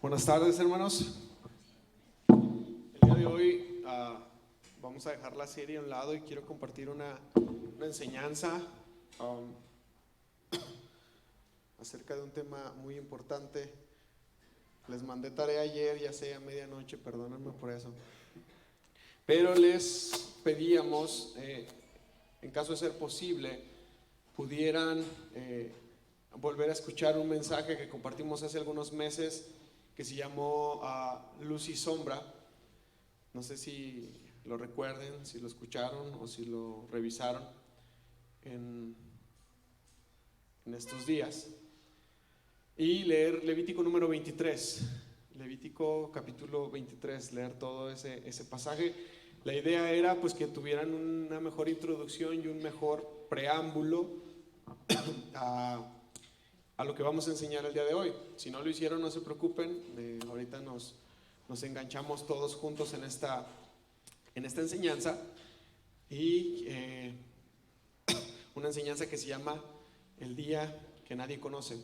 Buenas tardes, hermanos. El día de hoy vamos a dejar la serie a un lado y quiero compartir una enseñanza um, acerca de un tema muy importante. Les mandé tarea ayer, ya sea a medianoche, perdónenme por eso. Pero les pedíamos, en caso de ser posible, pudieran volver a escuchar un mensaje que compartimos hace algunos meses que se llamó Luz y Sombra. No sé si lo recuerden, si lo escucharon o si lo revisaron en estos días. Y leer Levítico número 23, Levítico capítulo 23, leer todo ese pasaje. La idea era pues que tuvieran una mejor introducción y un mejor preámbulo a lo que vamos a enseñar el día de hoy. Si no lo hicieron, no se preocupen, ahorita nos enganchamos todos juntos en esta enseñanza y una enseñanza que se llama el día que nadie conoce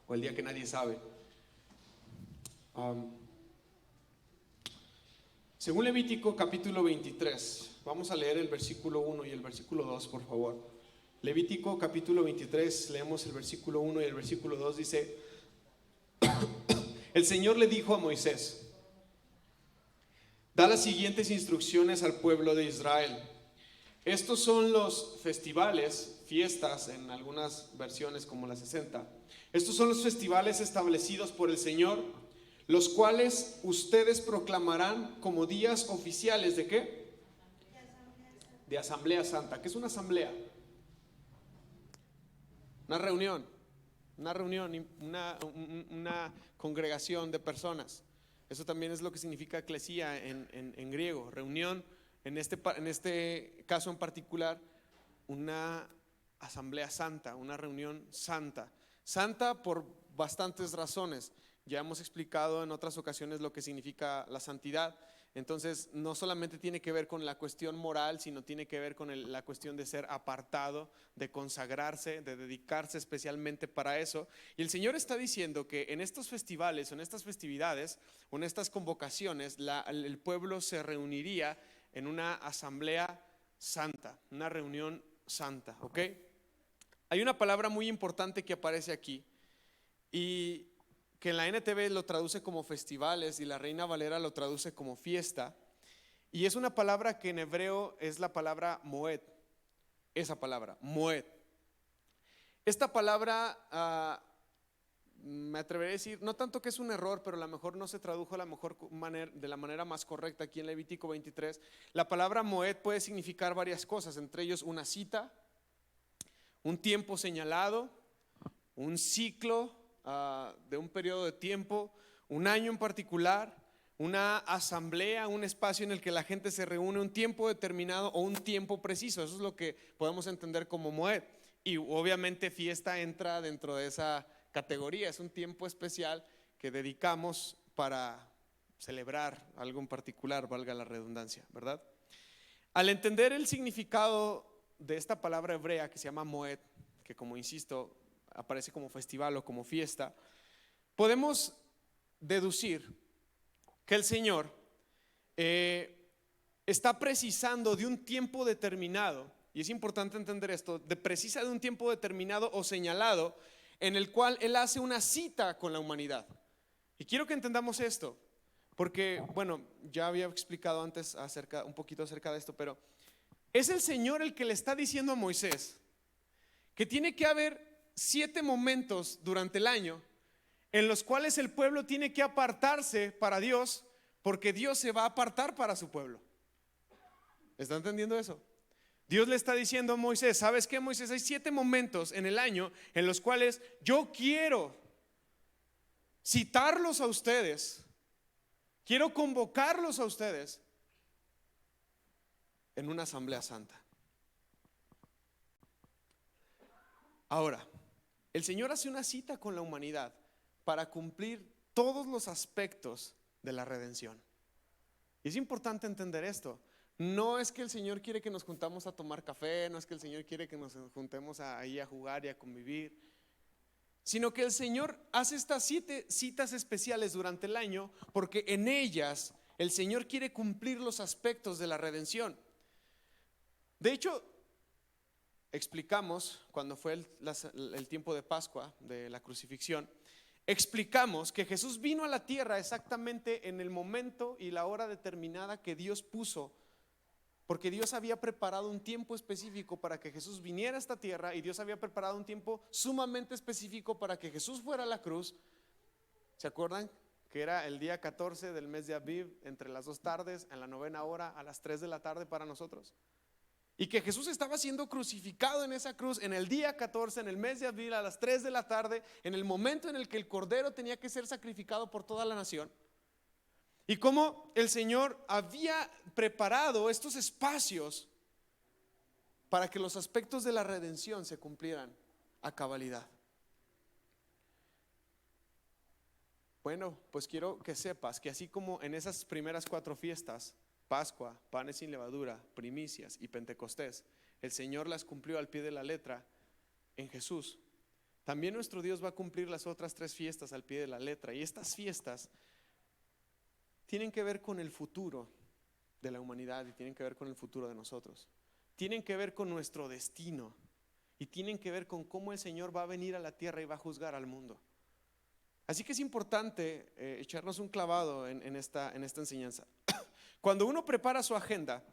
o el día que nadie sabe. Según Levítico capítulo 23, vamos a leer el versículo 1 y el versículo 2, por favor. Levítico capítulo 23, leemos el versículo 1 y el versículo 2, dice: El Señor le dijo a Moisés: da las siguientes instrucciones al pueblo de Israel. Estos son los festivales, fiestas en algunas versiones como la 60. Estos son los festivales establecidos por el Señor, los cuales ustedes proclamarán como días oficiales ¿de qué? De Asamblea Santa. ¿Qué es una asamblea? Una reunión, una congregación de personas. Eso también es lo que significa eclesía en griego, reunión. En este caso en particular, una asamblea santa, una reunión santa. Santa por bastantes razones. Ya hemos explicado en otras ocasiones lo que significa la santidad. Entonces no solamente tiene que ver con la cuestión moral, sino tiene que ver con la cuestión de ser apartado, de consagrarse, de dedicarse especialmente para eso. Y el Señor está diciendo que en estos festivales, en estas festividades, o en estas convocaciones, el pueblo se reuniría en una asamblea santa, una reunión santa, ¿ok? Hay una palabra muy importante que aparece aquí y que en la NTV lo traduce como festivales y la Reina Valera lo traduce como fiesta, y es una palabra que en hebreo es la palabra moed. Esa palabra, moed. Esta palabra me atreveré a decir, no tanto que es un error, pero a lo mejor no se tradujo de la manera más correcta aquí en Levítico 23. La palabra moed puede significar varias cosas, entre ellos una cita, un tiempo señalado, un ciclo de un periodo de tiempo, un año en particular, una asamblea, un espacio en el que la gente se reúne, un tiempo determinado o un tiempo preciso. Eso es lo que podemos entender como moed. Y obviamente fiesta entra dentro de esa categoría. Es un tiempo especial que dedicamos para celebrar algo en particular, valga la redundancia, ¿verdad? Al entender el significado de esta palabra hebrea que se llama moed, que como insisto aparece como festival o como fiesta, podemos deducir que el Señor está precisando de un tiempo determinado, y es importante entender esto, precisa de un tiempo determinado o señalado en el cual Él hace una cita con la humanidad. Y quiero que entendamos esto, porque bueno, ya había explicado antes un poquito acerca de esto, pero es el Señor el que le está diciendo a Moisés que tiene que haber 7 momentos durante el año en los cuales el pueblo tiene que apartarse para Dios, porque Dios se va a apartar para su pueblo. ¿Está entendiendo eso? Dios le está diciendo a Moisés: ¿sabes qué, Moisés? Hay 7 momentos en el año en los cuales yo quiero citarlos a ustedes, quiero convocarlos a ustedes en una asamblea santa. Ahora, el Señor hace una cita con la humanidad para cumplir todos los aspectos de la redención. Y es importante entender esto. No es que el Señor quiere que nos juntamos a tomar café, no es que el Señor quiere que nos juntemos ahí a jugar y a convivir. sino que el Señor hace estas 7 citas especiales durante el año porque en ellas el Señor quiere cumplir los aspectos de la redención. De hecho, explicamos cuando fue el tiempo de Pascua, de la crucifixión, explicamos que Jesús vino a la tierra exactamente en el momento y la hora determinada que Dios puso, porque Dios había preparado un tiempo específico para que Jesús viniera a esta tierra, y Dios había preparado un tiempo sumamente específico para que Jesús fuera a la cruz. ¿Se acuerdan? Que era el día 14 del mes de Aviv, entre las 2 tardes, en la 9ª hora, a las 3 de la tarde para nosotros. Y que Jesús estaba siendo crucificado en esa cruz en el día 14, en el mes de Aviv, a las 3 de la tarde, en el momento en el que el Cordero tenía que ser sacrificado por toda la nación. Y cómo el Señor había preparado estos espacios para que los aspectos de la redención se cumplieran a cabalidad. Bueno, pues quiero que sepas que así como en esas primeras 4 fiestas, Pascua, panes sin levadura, primicias y Pentecostés, el Señor las cumplió al pie de la letra en Jesús, también nuestro Dios va a cumplir las otras 3 fiestas al pie de la letra. Y estas fiestas tienen que ver con el futuro de la humanidad y tienen que ver con el futuro de nosotros. Tienen que ver con nuestro destino y tienen que ver con cómo el Señor va a venir a la tierra y va a juzgar al mundo. Así que es importante echarnos un clavado en esta enseñanza. Cuando uno prepara su agenda,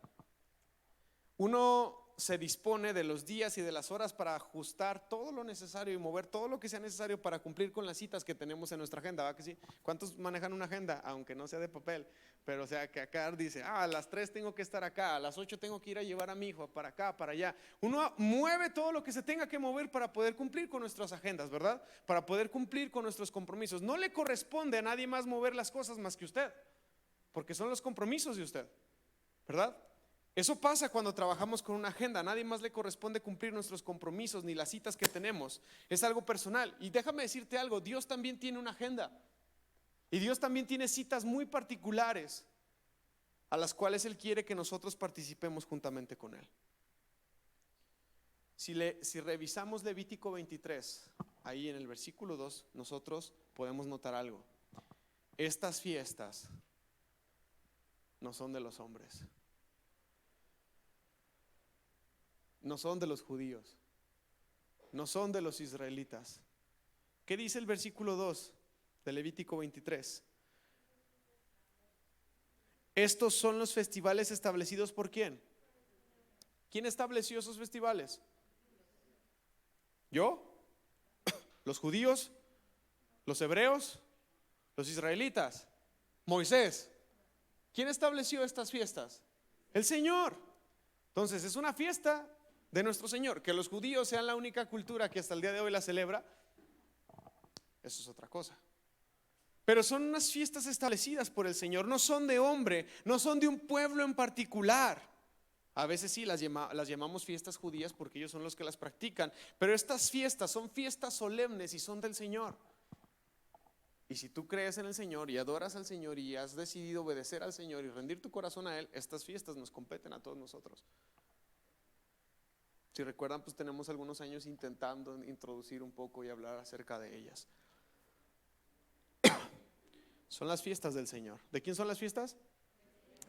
uno se dispone de los días y de las horas para ajustar todo lo necesario y mover todo lo que sea necesario para cumplir con las citas que tenemos en nuestra agenda, ¿va que sí? ¿Cuántos manejan una agenda? Aunque no sea de papel, pero o sea que acá dice, a las 3 tengo que estar acá, a las 8 tengo que ir a llevar a mi hijo para acá, para allá. Uno mueve todo lo que se tenga que mover para poder cumplir con nuestras agendas, ¿verdad? Para poder cumplir con nuestros compromisos. No le corresponde a nadie más mover las cosas más que usted, porque son los compromisos de usted, ¿verdad? Eso pasa cuando trabajamos con una agenda. A nadie más le corresponde cumplir nuestros compromisos ni las citas que tenemos. Es algo personal. Y déjame decirte algo, Dios también tiene una agenda. Y Dios también tiene citas muy particulares a las cuales Él quiere que nosotros participemos juntamente con Él. Si revisamos Levítico 23, ahí en el versículo 2, nosotros podemos notar algo. Estas fiestas no son de los hombres, no son de los judíos, no son de los israelitas. ¿Qué dice el versículo 2 de Levítico 23? Estos son los festivales establecidos por ¿quién? ¿Quién estableció esos festivales? ¿Yo? ¿Los judíos? ¿Los hebreos? ¿Los israelitas? ¿Moisés? ¿Quién estableció estas fiestas? El Señor. Entonces es una fiesta de nuestro Señor. Que los judíos sean la única cultura que hasta el día de hoy la celebra, eso es otra cosa. Pero son unas fiestas establecidas por el Señor. No son de hombre, no son de un pueblo en particular. A veces sí las llamamos fiestas judías porque ellos son los que las practican, pero estas fiestas son fiestas solemnes y son del Señor. Y si tú crees en el Señor y adoras al Señor y has decidido obedecer al Señor y rendir tu corazón a Él, estas fiestas nos competen a todos nosotros. Si recuerdan, pues tenemos algunos años intentando introducir un poco y hablar acerca de ellas. Son las fiestas del Señor. ¿De quién son las fiestas?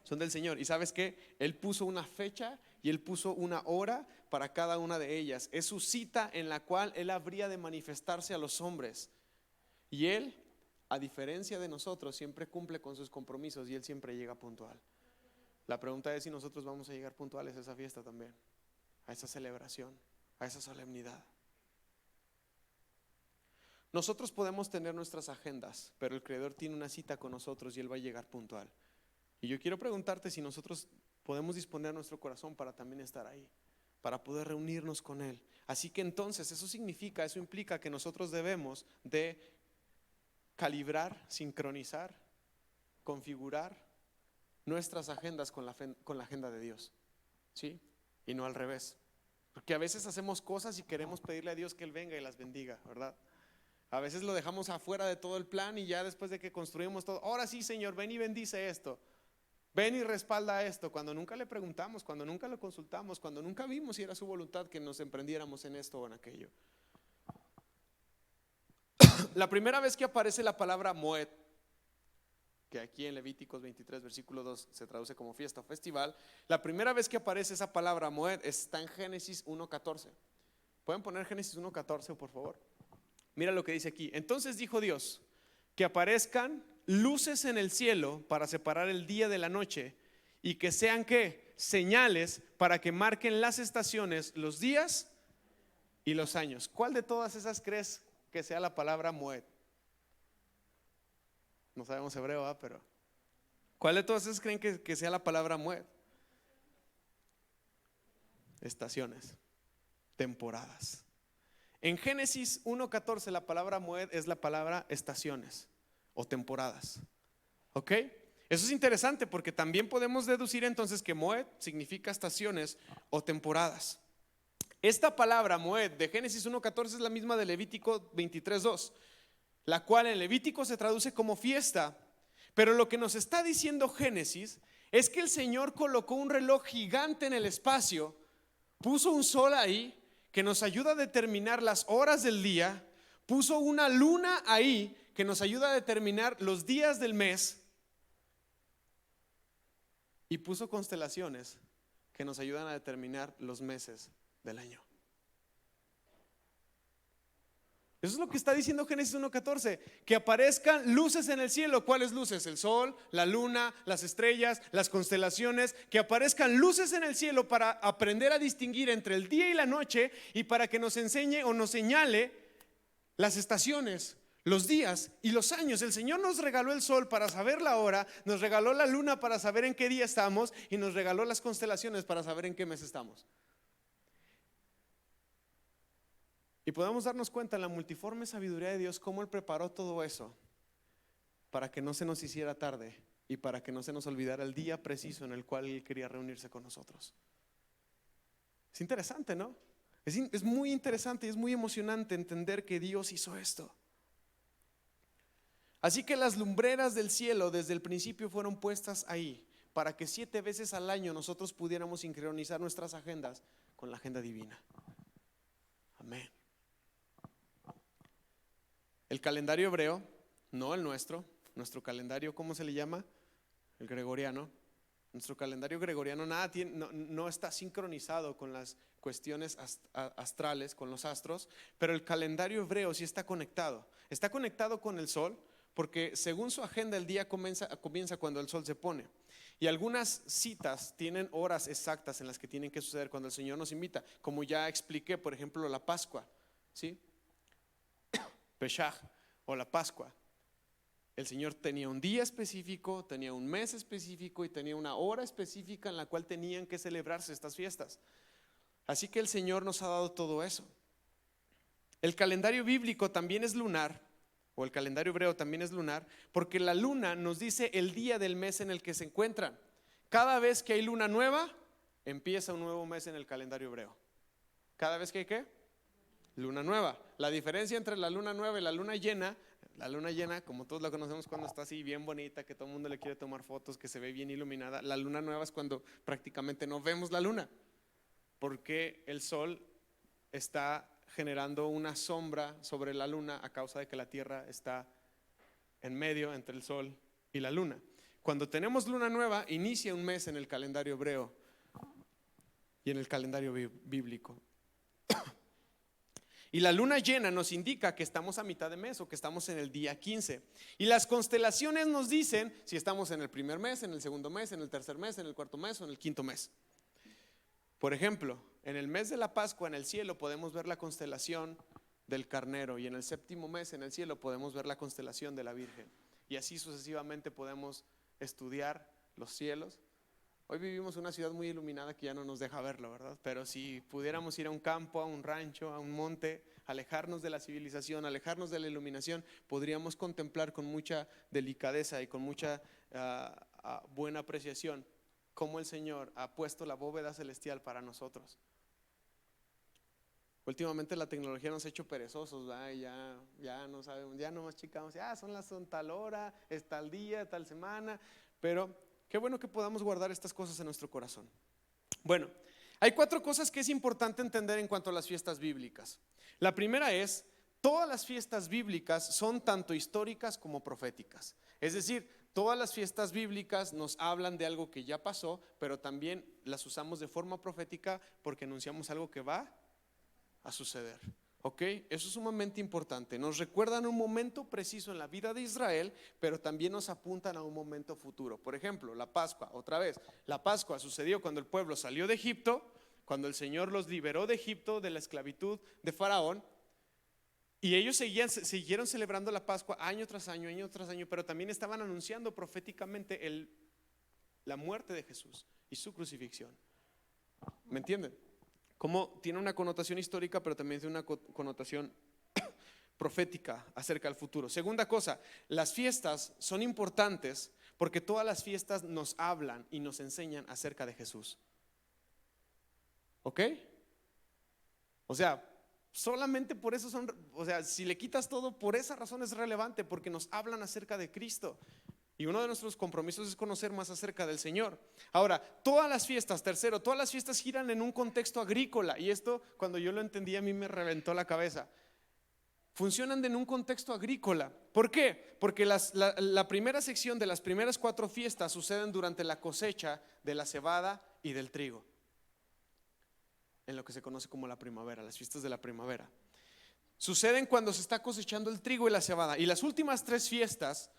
Son del Señor. ¿Y sabes qué? Él puso una fecha y Él puso una hora para cada una de ellas. Es su cita en la cual Él habría de manifestarse a los hombres. Y Él, a diferencia de nosotros, siempre cumple con sus compromisos y Él siempre llega puntual. La pregunta es si nosotros vamos a llegar puntuales a esa fiesta también, a esa celebración, a esa solemnidad. Nosotros podemos tener nuestras agendas, pero el Creador tiene una cita con nosotros y Él va a llegar puntual. Y yo quiero preguntarte si nosotros podemos disponer nuestro corazón para también estar ahí, para poder reunirnos con Él. Así que entonces eso implica que nosotros debemos de calibrar, sincronizar, configurar nuestras agendas con la agenda de Dios, ¿sí? Y no al revés. Porque a veces hacemos cosas y queremos pedirle a Dios que Él venga y las bendiga, ¿verdad? A veces lo dejamos afuera de todo el plan y ya después de que construimos todo, ahora sí, Señor, ven y bendice esto, ven y respalda esto, cuando nunca le preguntamos, cuando nunca lo consultamos, cuando nunca vimos si era su voluntad que nos emprendiéramos en esto o en aquello. La primera vez que aparece la palabra Moed, que aquí en Levíticos 23, versículo 2 se traduce como fiesta o festival, la primera vez que aparece esa palabra Moed está en Génesis 1:14. ¿Pueden poner Génesis 1:14, por favor? Mira lo que dice aquí. Entonces dijo Dios, que aparezcan luces en el cielo para separar el día de la noche, y que sean ¿qué? Señales para que marquen las estaciones, los días y los años. ¿Cuál de todas esas crees que sea la palabra Moed? No sabemos hebreo, ¿verdad? Pero ¿cuál de todas esas creen que sea la palabra Moed? Estaciones, temporadas. En Génesis 1:14 la palabra Moed es la palabra estaciones o temporadas. ¿Ok? Eso es interesante porque también podemos deducir entonces que Moed significa estaciones o temporadas. Esta palabra Moed de Génesis 1:14 es la misma de Levítico 23:2, la cual en Levítico se traduce como fiesta. Pero lo que nos está diciendo Génesis es que el Señor colocó un reloj gigante en el espacio, puso un sol ahí que nos ayuda a determinar las horas del día, puso una luna ahí que nos ayuda a determinar los días del mes, y puso constelaciones que nos ayudan a determinar los meses del año. Eso es lo que está diciendo Génesis 1:14, que aparezcan luces en el cielo. ¿Cuáles luces? El sol, la luna, las estrellas, las constelaciones. Que aparezcan luces en el cielo para aprender a distinguir entre el día y la noche, y para que nos enseñe o nos señale las estaciones, los días y los años. El Señor nos regaló el sol para saber la hora, nos regaló la luna para saber en qué día estamos, y nos regaló las constelaciones para saber en qué mes estamos. Y podemos darnos cuenta en la multiforme sabiduría de Dios cómo Él preparó todo eso para que no se nos hiciera tarde y para que no se nos olvidara el día preciso en el cual Él quería reunirse con nosotros. Es interesante, ¿no? Es muy interesante y es muy emocionante entender que Dios hizo esto. Así que las lumbreras del cielo desde el principio fueron puestas ahí para que 7 veces al año nosotros pudiéramos sincronizar nuestras agendas con la agenda divina. Amén. El calendario hebreo, no el nuestro calendario, ¿cómo se le llama? El gregoriano. Nuestro calendario gregoriano no está sincronizado con las cuestiones astrales, con los astros, pero el calendario hebreo sí está conectado. Está conectado con el sol, porque según su agenda el día comienza cuando el sol se pone. Y algunas citas tienen horas exactas en las que tienen que suceder cuando el Señor nos invita, como ya expliqué, por ejemplo, la Pascua, ¿sí? Pesaj o la Pascua. El Señor tenía un día específico, tenía un mes específico y tenía una hora específica en la cual tenían que celebrarse estas fiestas. Así que el Señor nos ha dado todo eso. El calendario bíblico también es lunar, o el calendario hebreo también es lunar, porque la luna nos dice el día del mes en el que se encuentran. Cada vez que hay luna nueva, empieza un nuevo mes en el calendario hebreo. Cada vez que hay ¿qué? Luna nueva. La diferencia entre la luna nueva y la luna llena, como todos la conocemos, cuando está así bien bonita, que todo el mundo le quiere tomar fotos, que se ve bien iluminada. La luna nueva es cuando prácticamente no vemos la luna, porque el sol está generando una sombra sobre la luna a causa de que la tierra está en medio entre el sol y la luna. Cuando tenemos luna nueva, inicia un mes en el calendario hebreo y en el calendario bíblico. Y la luna llena nos indica que estamos a mitad de mes o que estamos en el día 15. Y las constelaciones nos dicen si estamos en el primer mes, en el segundo mes, en el tercer mes, en el cuarto mes o en el quinto mes. Por ejemplo, en el mes de la Pascua en el cielo podemos ver la constelación del carnero, y en el séptimo mes en el cielo podemos ver la constelación de la Virgen. Y así sucesivamente podemos estudiar los cielos. Hoy vivimos en una ciudad muy iluminada que ya no nos deja verlo, ¿verdad? Pero si pudiéramos ir a un campo, a un rancho, a un monte, alejarnos de la civilización, alejarnos de la iluminación, podríamos contemplar con mucha delicadeza y con mucha buena apreciación cómo el Señor ha puesto la bóveda celestial para nosotros. Últimamente la tecnología nos ha hecho perezosos, ¿verdad? Ya no sabemos, ya no más chicamos, son tal hora, es tal día, tal semana, pero qué bueno que podamos guardar estas cosas en nuestro corazón. Bueno, hay 4 cosas que es importante entender en cuanto a las fiestas bíblicas. La primera es todas las fiestas bíblicas son tanto históricas como proféticas. Es decir, todas las fiestas bíblicas nos hablan de algo que ya pasó, pero también las usamos de forma profética porque anunciamos algo que va a suceder. ¿Ok? Eso es sumamente importante. Nos recuerdan un momento preciso en la vida de Israel, pero también nos apuntan a un momento futuro. Por ejemplo, la Pascua, otra vez. La Pascua sucedió cuando el pueblo salió de Egipto, cuando el Señor los liberó de Egipto, de la esclavitud de Faraón. Y ellos siguieron celebrando la Pascua año tras año, pero también estaban anunciando proféticamente la muerte de Jesús y su crucifixión. ¿Me entienden? Como tiene una connotación histórica, pero también tiene una connotación profética acerca del futuro. Segunda cosa, las fiestas son importantes porque todas las fiestas nos hablan y nos enseñan acerca de Jesús. ¿Ok? O sea, solamente por eso si le quitas todo, por esa razón es relevante, porque nos hablan acerca de Cristo. Y uno de nuestros compromisos es conocer más acerca del Señor. Ahora, todas las fiestas giran en un contexto agrícola. Y esto, cuando yo lo entendí, a mí me reventó la cabeza. Funcionan en un contexto agrícola. ¿Por qué? Porque la primera sección de las primeras 4 fiestas suceden durante la cosecha de la cebada y del trigo, en lo que se conoce como la primavera, las fiestas de la primavera. Suceden cuando se está cosechando el trigo y la cebada. Y las últimas 3 fiestas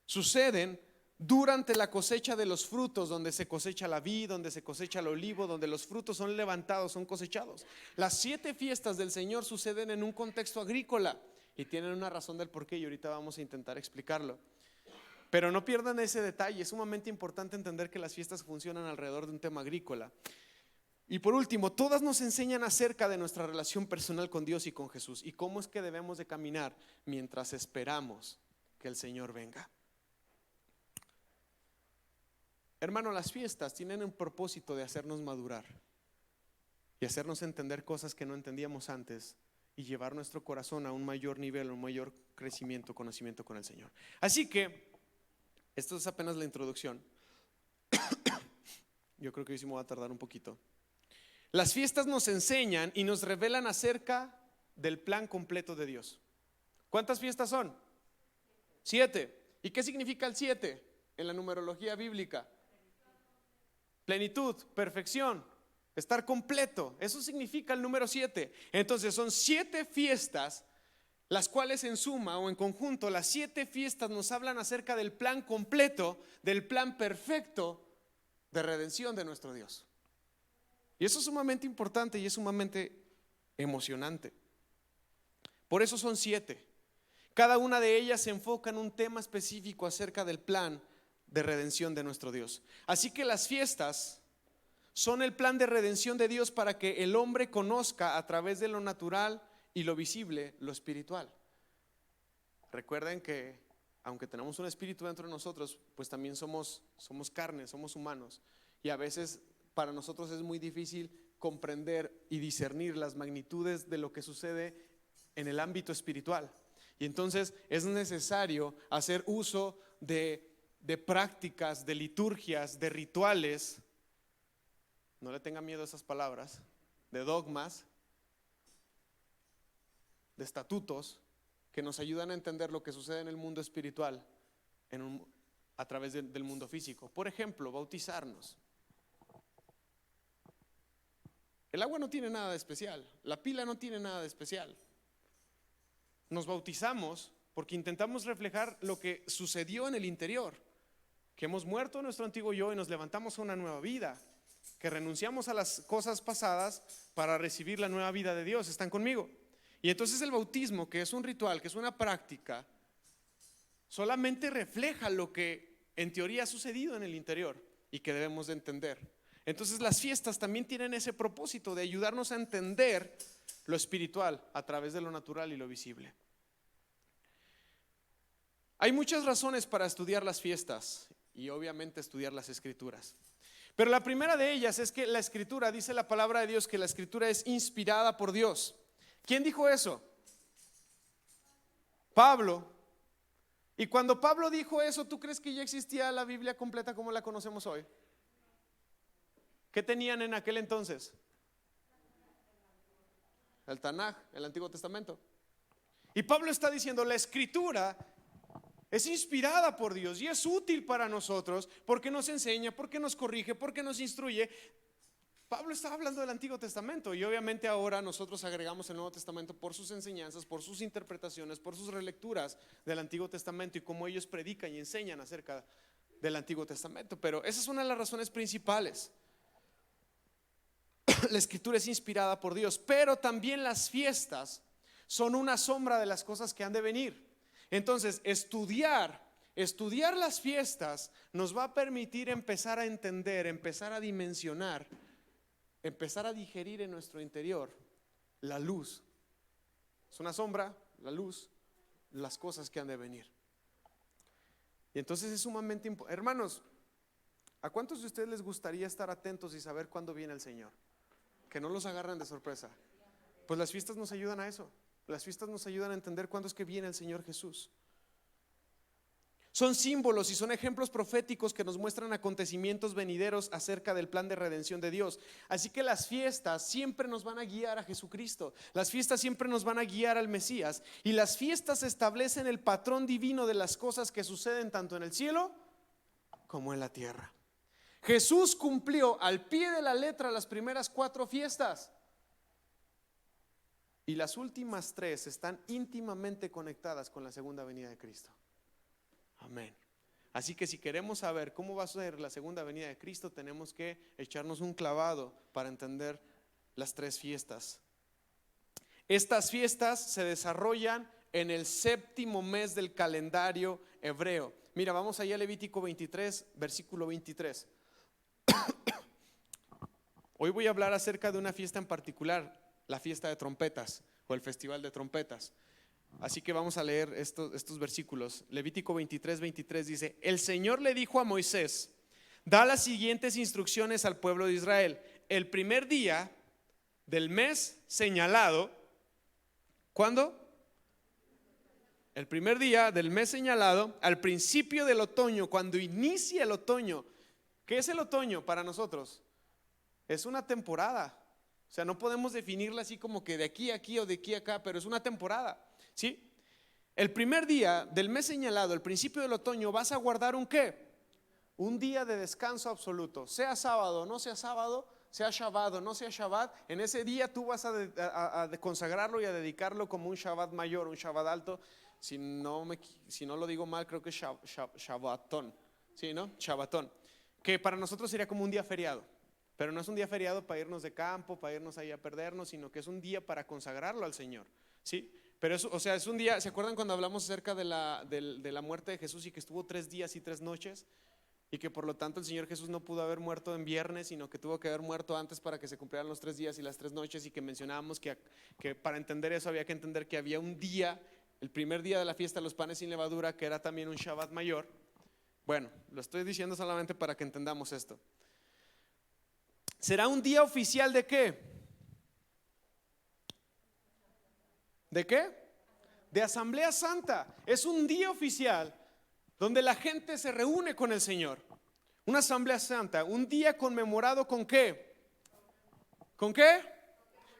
suceden durante la cosecha de los frutos, donde se cosecha la vid, donde se cosecha el olivo, donde los frutos son levantados, son cosechados. Las 7 fiestas del Señor suceden en un contexto agrícola y tienen una razón del porqué, y ahorita vamos a intentar explicarlo. Pero no pierdan ese detalle, es sumamente importante entender que las fiestas funcionan alrededor de un tema agrícola. Y por último, todas nos enseñan acerca de nuestra relación personal con Dios y con Jesús, y cómo es que debemos de caminar mientras esperamos que el Señor venga. Hermano, las fiestas tienen un propósito de hacernos madurar y hacernos entender cosas que no entendíamos antes, y llevar nuestro corazón a un mayor nivel, a un mayor crecimiento, conocimiento con el Señor. Así que, esto es apenas la introducción. Yo creo que hoy sí me voy a tardar un poquito. Las fiestas nos enseñan y nos revelan acerca del plan completo de Dios. ¿Cuántas fiestas son? 7. ¿Y qué significa el 7 en la numerología bíblica? Plenitud, perfección, estar completo. Eso significa el número 7. Entonces son 7 fiestas, las cuales en suma o en conjunto, las 7 fiestas nos hablan acerca del plan completo, del plan perfecto de redención de nuestro Dios. Y eso es sumamente importante y es sumamente emocionante. Por eso son 7. Cada una de ellas se enfoca en un tema específico acerca del plan de redención de nuestro Dios. Así que las fiestas son el plan de redención de Dios para que el hombre conozca a través de lo natural y lo visible, lo espiritual. Recuerden que aunque tenemos un espíritu dentro de nosotros, pues también somos carne, somos humanos, y a veces para nosotros es muy difícil comprender y discernir las magnitudes de lo que sucede en el ámbito espiritual. Y entonces es necesario hacer uso de prácticas, de liturgias, de rituales. No le tengan miedo a esas palabras, de dogmas, de estatutos que nos ayudan a entender lo que sucede en el mundo espiritual a través del mundo físico. Por ejemplo, bautizarnos. El agua no tiene nada de especial, la pila no tiene nada de especial. Nos bautizamos porque intentamos reflejar lo que sucedió en el interior, que hemos muerto a nuestro antiguo yo y nos levantamos a una nueva vida, que renunciamos a las cosas pasadas para recibir la nueva vida de Dios. ¿Están conmigo? Y entonces el bautismo, que es un ritual, que es una práctica, solamente refleja lo que en teoría ha sucedido en el interior y que debemos de entender. Entonces las fiestas también tienen ese propósito de ayudarnos a entender lo espiritual a través de lo natural y lo visible. Hay muchas razones para estudiar las fiestas y obviamente estudiar las escrituras. Pero la primera de ellas es que la escritura, dice la palabra de Dios, que la escritura es inspirada por Dios. ¿Quién dijo eso? Pablo. Y cuando Pablo dijo eso, ¿tú crees que ya existía la Biblia completa como la conocemos hoy? ¿Qué tenían en aquel entonces? El Tanaj, el Antiguo Testamento. Y Pablo está diciendo, la escritura es inspirada por Dios y es útil para nosotros porque nos enseña, porque nos corrige, porque nos instruye. Pablo estaba hablando del Antiguo Testamento y obviamente ahora nosotros agregamos el Nuevo Testamento por sus enseñanzas, por sus interpretaciones, por sus relecturas del Antiguo Testamento y cómo ellos predican y enseñan acerca del Antiguo Testamento. Pero esa es una de las razones principales. La escritura es inspirada por Dios, pero también las fiestas son una sombra de las cosas que han de venir. Entonces, estudiar las fiestas nos va a permitir empezar a entender, empezar a dimensionar, empezar a digerir en nuestro interior la luz. Es una sombra, la luz, las cosas que han de venir. Y entonces es sumamente importante. Hermanos, ¿a cuántos de ustedes les gustaría estar atentos y saber cuándo viene el Señor? Que no los agarren de sorpresa. Pues las fiestas nos ayudan a eso. Las fiestas nos ayudan a entender cuándo es que viene el Señor Jesús. Son símbolos y son ejemplos proféticos que nos muestran acontecimientos venideros acerca del plan de redención de Dios. Así que las fiestas siempre nos van a guiar a Jesucristo. Las fiestas siempre nos van a guiar al Mesías. Y las fiestas establecen el patrón divino de las cosas que suceden tanto en el cielo como en la tierra. Jesús cumplió al pie de la letra las primeras 4 fiestas. Y las últimas 3 están íntimamente conectadas con la segunda venida de Cristo. Amén. Así que si queremos saber cómo va a ser la segunda venida de Cristo, tenemos que echarnos un clavado para entender las 3 fiestas. Estas fiestas se desarrollan en el 7º mes del calendario hebreo. Mira, vamos allá a Levítico 23, versículo 23. Hoy voy a hablar acerca de una fiesta en particular, la fiesta de trompetas o el festival de trompetas. Así que vamos a leer estos versículos. Levítico 23, 23 dice: el Señor le dijo a Moisés: da las siguientes instrucciones al pueblo de Israel. El primer día del mes señalado, ¿cuándo? El primer día del mes señalado, al principio del otoño, cuando inicia el otoño. ¿Qué es el otoño para nosotros? Es una temporada. O sea, no podemos definirla así como que de aquí a aquí o de aquí a acá, pero es una temporada, ¿sí? El primer día del mes señalado, el principio del otoño, vas a guardar ¿un qué? Un día de descanso absoluto. Sea sábado, no sea sábado, sea Shabbat o no sea Shabbat. En ese día tú vas a consagrarlo y a dedicarlo como un Shabbat mayor, un Shabbat alto. Si no lo digo mal, creo que es Shabbatón, ¿sí, no? Shabbatón, que para nosotros sería como un día feriado. Pero no es un día feriado para irnos de campo, para irnos ahí a perdernos, sino que es un día para consagrarlo al Señor, ¿sí? Pero eso, o sea, es un día. ¿Se acuerdan cuando hablamos acerca de la muerte de Jesús y que estuvo 3 días y 3 noches? Y que por lo tanto el Señor Jesús no pudo haber muerto en viernes, sino que tuvo que haber muerto antes para que se cumplieran los 3 días y las 3 noches. Y que mencionábamos que para entender eso había que entender que había un día, el primer día de la fiesta de los panes sin levadura, que era también un Shabbat mayor. Bueno, lo estoy diciendo solamente para que entendamos esto. ¿Será un día oficial de qué? ¿De qué? De Asamblea Santa. Es un día oficial donde la gente se reúne con el Señor. Una Asamblea Santa, un día conmemorado ¿con qué? ¿Con qué?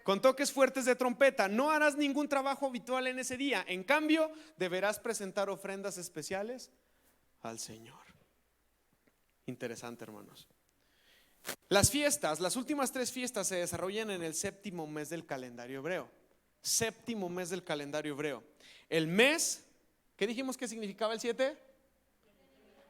Con toques fuertes de trompeta. No harás ningún trabajo habitual en ese día. En cambio, deberás presentar ofrendas especiales al Señor. Interesante, hermanos. Las fiestas, las últimas 3 fiestas se desarrollan en el 7º mes del calendario hebreo. 7º mes del calendario hebreo. El mes, ¿qué dijimos que significaba el 7?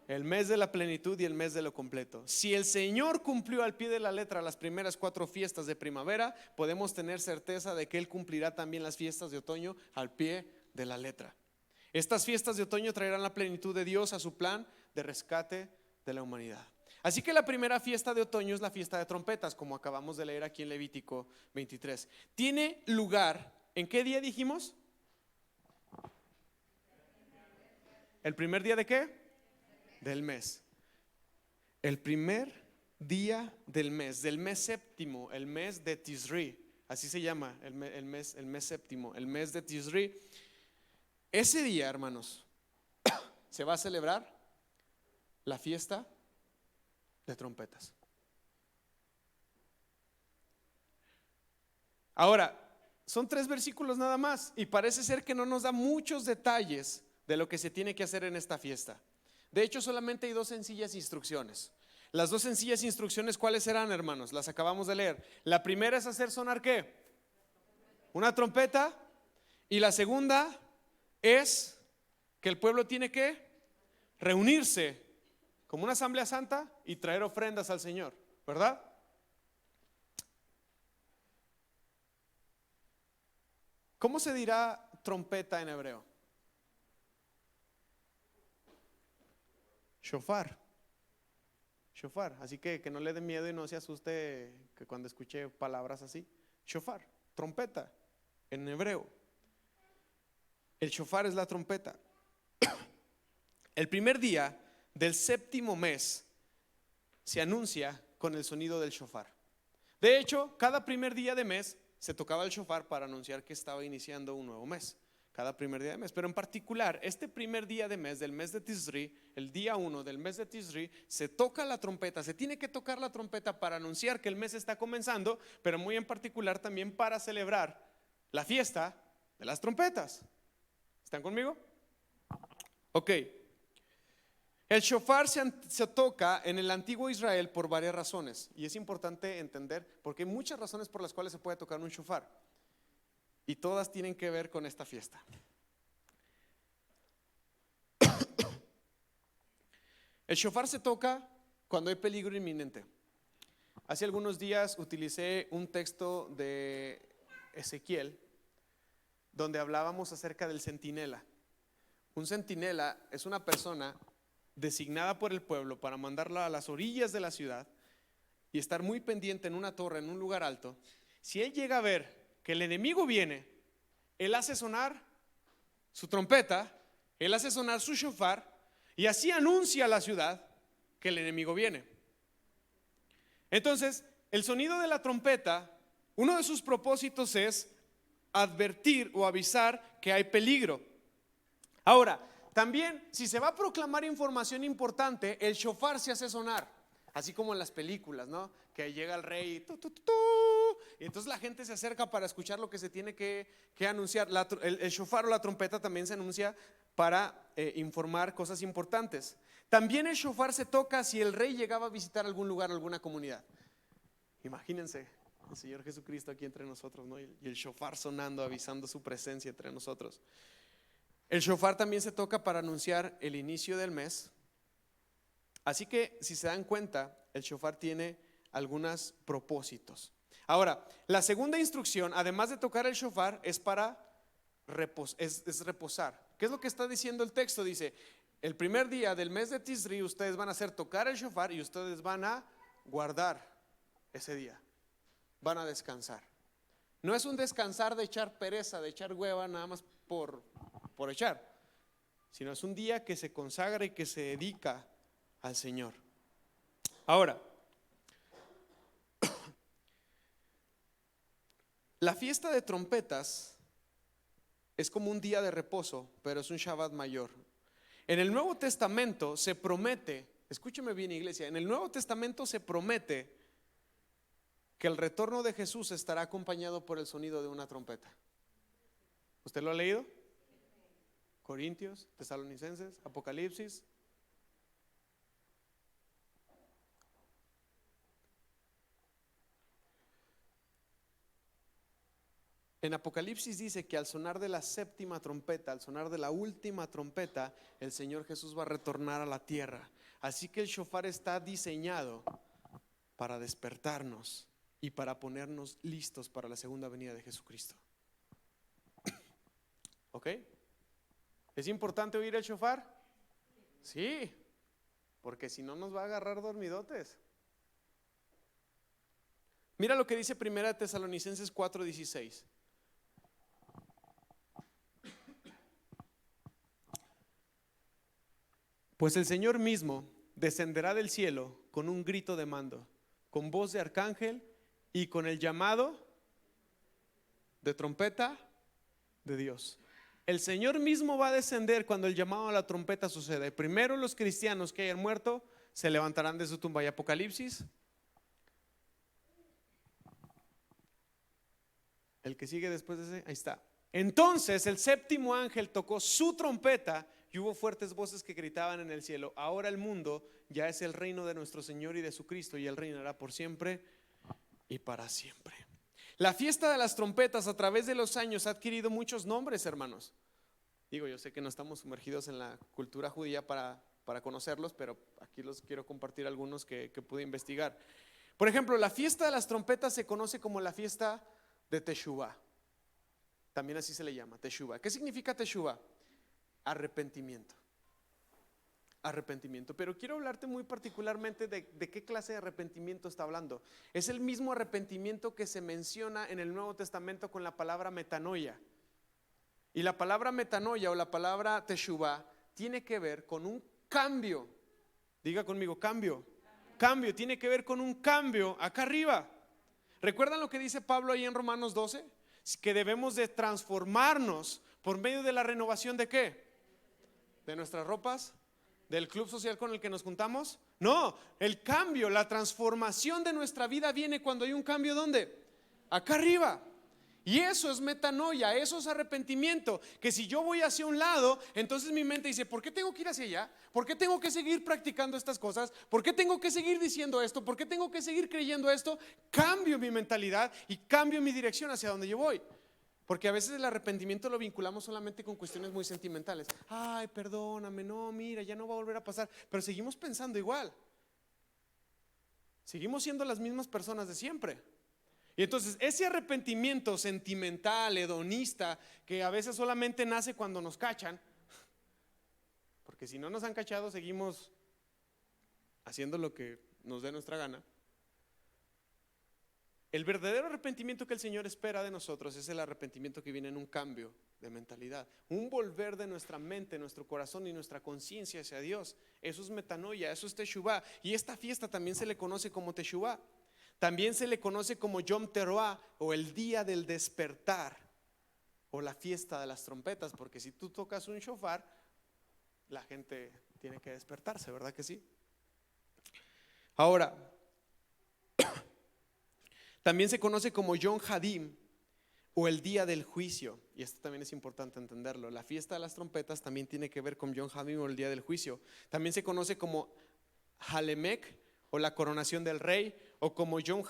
El mes de la plenitud y el mes de lo completo. Si el Señor cumplió al pie de la letra las primeras 4 fiestas de primavera, podemos tener certeza de que Él cumplirá también las fiestas de otoño al pie de la letra. Estas fiestas de otoño traerán la plenitud de Dios a su plan de rescate de la humanidad. Así que la primera fiesta de otoño es la fiesta de trompetas, como acabamos de leer aquí en Levítico 23. Tiene lugar, ¿en qué día dijimos? ¿El primer día de qué? Del mes. El primer día del mes 7º, el mes de Tisri, así se llama el mes 7º, el mes de Tisri. Ese día, hermanos, se va a celebrar la fiesta de trompetas. Ahora, son 3 versículos nada más y parece ser que no nos da muchos detalles de lo que se tiene que hacer en esta fiesta. De hecho, solamente hay 2 sencillas instrucciones. Las 2 sencillas instrucciones, ¿cuáles serán, hermanos? Las acabamos de leer. La primera es hacer sonar ¿qué? Una trompeta. Y la segunda es que el pueblo tiene que reunirse como una asamblea santa y traer ofrendas al Señor, ¿verdad? ¿Cómo se dirá trompeta en hebreo? Shofar. Shofar. Así que no le dé miedo y no se asuste que cuando escuche palabras así. Shofar, trompeta en hebreo. El shofar es la trompeta. El primer día del 7º mes se anuncia con el sonido del shofar. De hecho, cada primer día de mes se tocaba el shofar para anunciar que estaba iniciando un nuevo mes. Cada primer día de mes, pero en particular este primer día de mes, del mes de Tisri, el día 1 del mes de Tisri, se toca la trompeta, se tiene que tocar la trompeta para anunciar que el mes está comenzando, pero muy en particular también para celebrar la fiesta de las trompetas. ¿Están conmigo? Ok. El shofar se toca en el antiguo Israel por varias razones, y es importante entender porque hay muchas razones por las cuales se puede tocar un shofar. Y todas tienen que ver con esta fiesta. El shofar se toca cuando hay peligro inminente. Hace algunos días utilicé un texto de Ezequiel donde hablábamos acerca del centinela. Un centinela es una persona designada por el pueblo para mandarla a las orillas de la ciudad y estar muy pendiente en una torre, en un lugar alto. Si él llega a ver que el enemigo viene, él hace sonar su trompeta, él hace sonar su shofar y así anuncia a la ciudad que el enemigo viene. Entonces, el sonido de la trompeta, uno de sus propósitos es advertir o avisar que hay peligro. Ahora, también si se va a proclamar información importante, el shofar se hace sonar, así como en las películas, ¿no? Que llega el rey y entonces la gente se acerca para escuchar lo que se tiene que anunciar. El shofar o la trompeta también se anuncia para informar cosas importantes. También el shofar se toca si el rey llegaba a visitar algún lugar, alguna comunidad. Imagínense el Señor Jesucristo aquí entre nosotros, ¿no? Y el shofar sonando, avisando su presencia entre nosotros. El shofar también se toca para anunciar el inicio del mes. Así que si se dan cuenta, el shofar tiene algunos propósitos. Ahora, la segunda instrucción, además de tocar el shofar, es para reposar. ¿Qué es lo que está diciendo el texto? Dice, el primer día del mes de Tisri ustedes van a hacer tocar el shofar y ustedes van a guardar ese día. Van a descansar. No es un descansar de echar pereza, de echar hueva nada más por echar, sino es un día que se consagra y que se dedica al Señor. Ahora, la fiesta de trompetas es como un día de reposo, pero es un Shabbat mayor. En el Nuevo Testamento se promete, escúcheme bien, iglesia, en el Nuevo Testamento se promete que el retorno de Jesús estará acompañado por el sonido de una trompeta. ¿Usted lo ha leído? Corintios, Tesalonicenses, Apocalipsis. En Apocalipsis dice que al sonar de la 7ª trompeta, al sonar de la última trompeta, el Señor Jesús va a retornar a la tierra. Así que el shofar está diseñado para despertarnos y para ponernos listos para la segunda venida de Jesucristo. ¿Ok? ¿Es importante oír el shofar? Sí, porque si no nos va a agarrar dormidotes. Mira lo que dice 1 Tesalonicenses 4:16. Pues el Señor mismo descenderá del cielo con un grito de mando, con voz de arcángel y con el llamado de trompeta de Dios. El Señor mismo va a descender cuando el llamado a la trompeta sucede. Primero los cristianos que hayan muerto se levantarán de su tumba. Y Apocalipsis, El que sigue después de ese, ahí está. Entonces el séptimo ángel tocó su trompeta y hubo fuertes voces que gritaban en el cielo: ahora el mundo ya es el reino de nuestro Señor y de su Cristo, y Él reinará por siempre y para siempre. La fiesta de las trompetas a través de los años ha adquirido muchos nombres, hermanos. Digo, yo sé que no estamos sumergidos en la cultura judía para conocerlos, pero aquí los quiero compartir algunos que pude investigar. Por ejemplo, la fiesta de las trompetas se conoce como la fiesta de Teshuvah. También así se le llama, Teshuvah. ¿Qué significa Teshuvah? Arrepentimiento. Arrepentimiento. Pero quiero hablarte muy particularmente de qué clase de arrepentimiento está hablando. Es el mismo arrepentimiento que se menciona en el Nuevo Testamento con la palabra metanoia. Y la palabra metanoia o la palabra Teshuvah tiene que ver con un cambio. Diga conmigo, cambio. Cambio, tiene que ver con un cambio acá arriba. ¿Recuerdan lo que dice Pablo ahí en Romanos 12? Que debemos de transformarnos por medio de la renovación ¿de qué? ¿De nuestras ropas? ¿Del club social con el que nos juntamos? No, el cambio, la transformación de nuestra vida viene cuando hay un cambio. ¿Dónde? Acá arriba. Y eso es metanoia, eso es arrepentimiento. Que si yo voy hacia un lado, entonces mi mente dice: ¿por qué tengo que ir hacia allá? ¿Por qué tengo que seguir practicando estas cosas? ¿Por qué tengo que seguir diciendo esto? ¿Por qué tengo que seguir creyendo esto? Cambio mi mentalidad y cambio mi dirección hacia donde yo voy. Porque a veces el arrepentimiento lo vinculamos solamente con cuestiones muy sentimentales. Ay, perdóname, no, mira, ya no va a volver a pasar. Pero seguimos pensando igual. Seguimos siendo las mismas personas de siempre. Y entonces ese arrepentimiento sentimental, hedonista, que a veces solamente nace cuando nos cachan, porque si no nos han cachado seguimos haciendo lo que nos dé nuestra gana. El verdadero arrepentimiento que el Señor espera de nosotros es el arrepentimiento que viene en un cambio de mentalidad, un volver de nuestra mente, nuestro corazón y nuestra conciencia hacia Dios. Eso es metanoia, eso es Teshuvah. Y esta fiesta también se le conoce como Teshuvah. También se le conoce como Yom Teruah, o el día del despertar, o la fiesta de las trompetas, porque si tú tocas un shofar, la gente tiene que despertarse, ¿verdad que sí? Ahora, también se conoce como Yom Hadim, o el día del juicio, y esto también es importante entenderlo. La fiesta de las trompetas también tiene que ver con Yom Hadim, o el día del juicio. También se conoce como Halemec, o la coronación del rey, o como Yom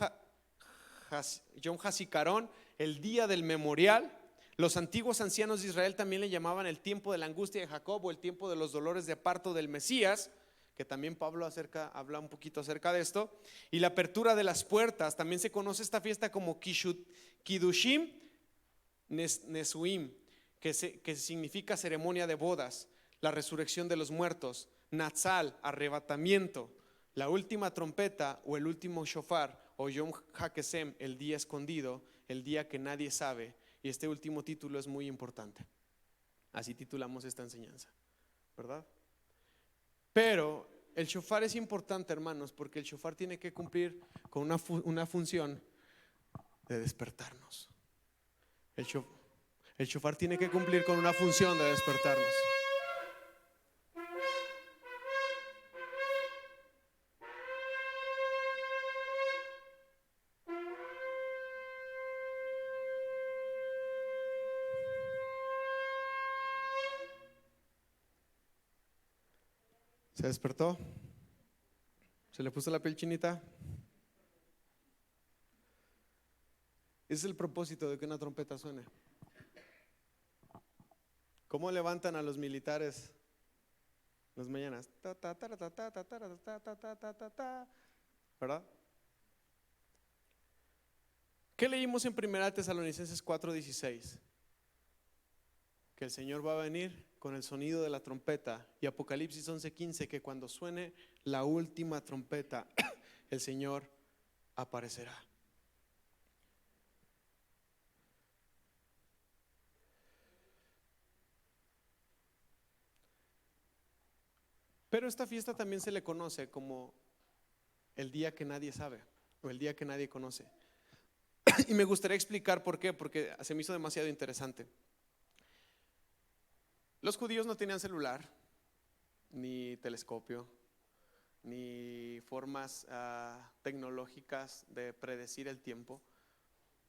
HaZikaron, el día del memorial. Los antiguos ancianos de Israel también le llamaban el tiempo de la angustia de Jacob, o el tiempo de los dolores de parto del Mesías, que también Pablo habla un poquito acerca de esto. Y la apertura de las puertas, también se conoce esta fiesta como Kiddushim Nesuim, que significa ceremonia de bodas, la resurrección de los muertos, Natsal, arrebatamiento, la última trompeta o el último shofar, o Yom HaKesem, el día escondido, el día que nadie sabe. Y este último título es muy importante. Así titulamos esta enseñanza, ¿verdad? Pero el shofar es importante, hermanos, porque el shofar tiene que cumplir con una función de despertarnos. El shofar tiene que cumplir con una función de despertarnos. ¿Se despertó? ¿Se le puso la piel chinita? Ese es el propósito de que una trompeta suene. ¿Cómo levantan a los militares las mañanas? ¿Verdad? ¿Qué leímos en 1 Tesalonicenses 4:16? Que el Señor va a venir con el sonido de la trompeta. Y Apocalipsis 11:15, que cuando suene la última trompeta, el Señor aparecerá. Pero esta fiesta también se le conoce como el día que nadie sabe, o el día que nadie conoce. Y me gustaría explicar por qué, porque se me hizo demasiado interesante. Los judíos no tenían celular, ni telescopio, ni formas tecnológicas de predecir el tiempo.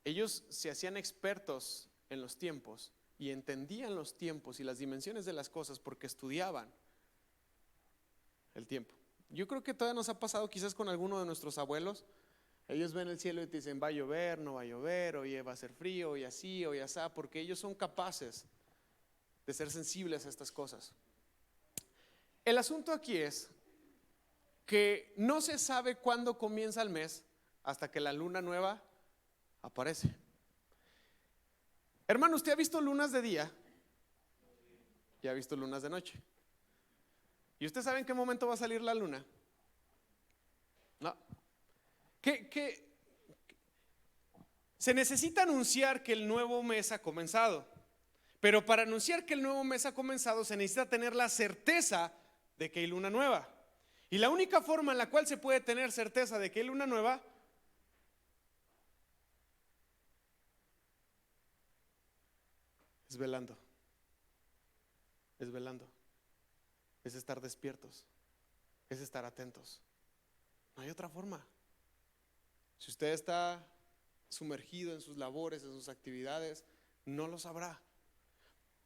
ellos se hacían expertos en los tiempos y entendían los tiempos y las dimensiones de las cosas porque estudiaban el tiempo. Yo creo que todavía nos ha pasado quizás con alguno de nuestros abuelos. Ellos ven el cielo y te dicen va a llover, no va a llover, oye va a ser frío y así o y asá, porque ellos son capaces de ser sensibles a estas cosas. El asunto aquí es que no se sabe cuándo comienza el mes hasta que la luna nueva aparece. Hermano, ¿usted ha visto lunas de día? ¿Y ha visto lunas de noche? ¿Y usted sabe en qué momento va a salir la luna? No. Se necesita anunciar que el nuevo mes ha comenzado. Pero para anunciar que el nuevo mes ha comenzado se necesita tener la certeza de que hay luna nueva. Y la única forma en la cual se puede tener certeza de que hay luna nueva es velando. Es velando. Es estar despiertos. Es estar atentos. No hay otra forma. Si usted está sumergido en sus labores, en sus actividades, no lo sabrá.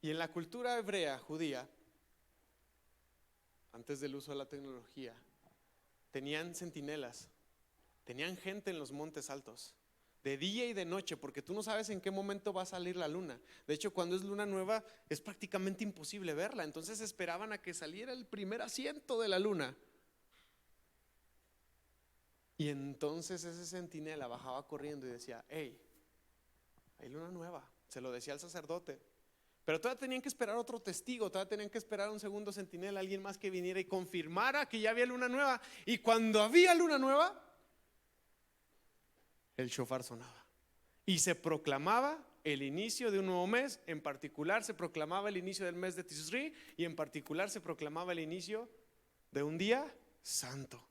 Y en la cultura hebrea, judía, antes del uso de la tecnología, tenían centinelas, tenían gente en los montes altos, de día y de noche, porque tú no sabes en qué momento va a salir la luna. De hecho, cuando es luna nueva es prácticamente imposible verla. Entonces esperaban a que saliera el primer asiento de la luna. Y entonces ese centinela bajaba corriendo y decía: hey, hay luna nueva. Se lo decía al sacerdote. Pero todavía tenían que esperar otro testigo, todavía tenían que esperar un segundo centinela, alguien más que viniera y confirmara que ya había luna nueva. Y cuando había luna nueva, el shofar sonaba y se proclamaba el inicio de un nuevo mes. En particular se proclamaba el inicio del mes de Tisri, y en particular se proclamaba el inicio de un día santo,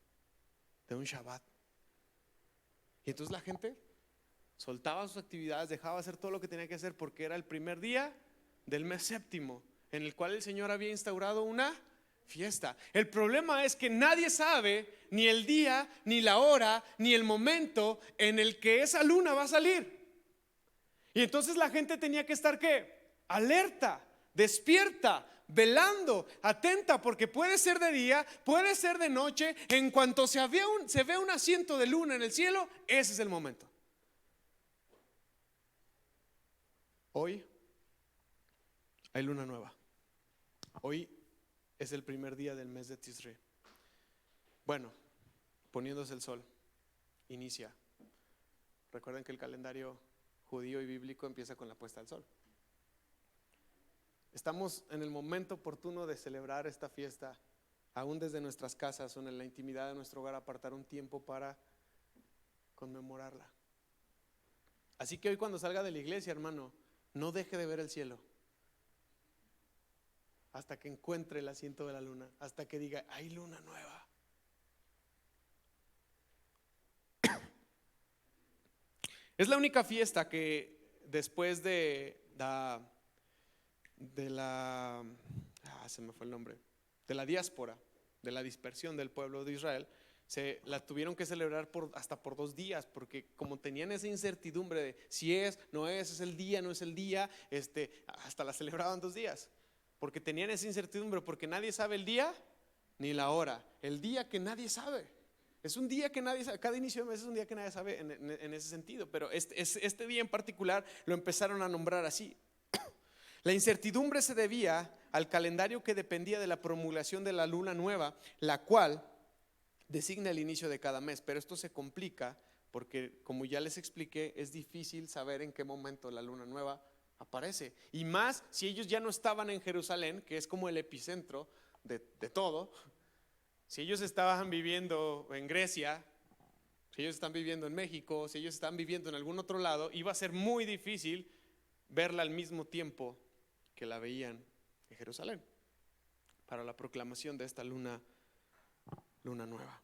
de un Shabbat. Y entonces la gente soltaba sus actividades, dejaba de hacer todo lo que tenía que hacer, porque era el primer día del mes séptimo, en el cual el Señor había instaurado una fiesta. El problema es que nadie sabe ni el día, ni la hora, ni el momento en el que esa luna va a salir. Y entonces la gente tenía que estar ¿qué? Alerta, despierta, velando, atenta, porque puede ser de día, puede ser de noche. En cuanto se ve un asiento de luna en el cielo, ese es el momento. Hoy hay luna nueva. Hoy es el primer día del mes de Tisri. Bueno, poniéndose el sol, inicia. Recuerden que el calendario judío y bíblico empieza con la puesta del sol. Estamos en el momento oportuno de celebrar esta fiesta, aún desde nuestras casas o en la intimidad de nuestro hogar, apartar un tiempo para conmemorarla. Así que hoy, cuando salga de la iglesia, hermano, no deje de ver el cielo hasta que encuentre el asiento de la luna, hasta que diga: hay luna nueva. Es la única fiesta que después se me fue el nombre, de la diáspora, de la dispersión del pueblo de Israel, se la tuvieron que celebrar hasta por 2 días, porque como tenían esa incertidumbre de si es, no es el día, no es el día, hasta la celebraban 2 días, porque tenían esa incertidumbre, porque nadie sabe el día ni la hora, el día que nadie sabe. Es un día que nadie sabe, cada inicio de mes es un día que nadie sabe en ese sentido, pero este día en particular lo empezaron a nombrar así. La incertidumbre se debía al calendario que dependía de la promulgación de la luna nueva, la cual designa el inicio de cada mes. Pero esto se complica porque, como ya les expliqué, es difícil saber en qué momento la luna nueva aparece. Y más si ellos ya no estaban en Jerusalén, que es como el epicentro de todo. Si ellos estaban viviendo en Grecia, si ellos están viviendo en México, si ellos están viviendo en algún otro lado, iba a ser muy difícil verla al mismo tiempo que la veían en Jerusalén para la proclamación de esta luna nueva.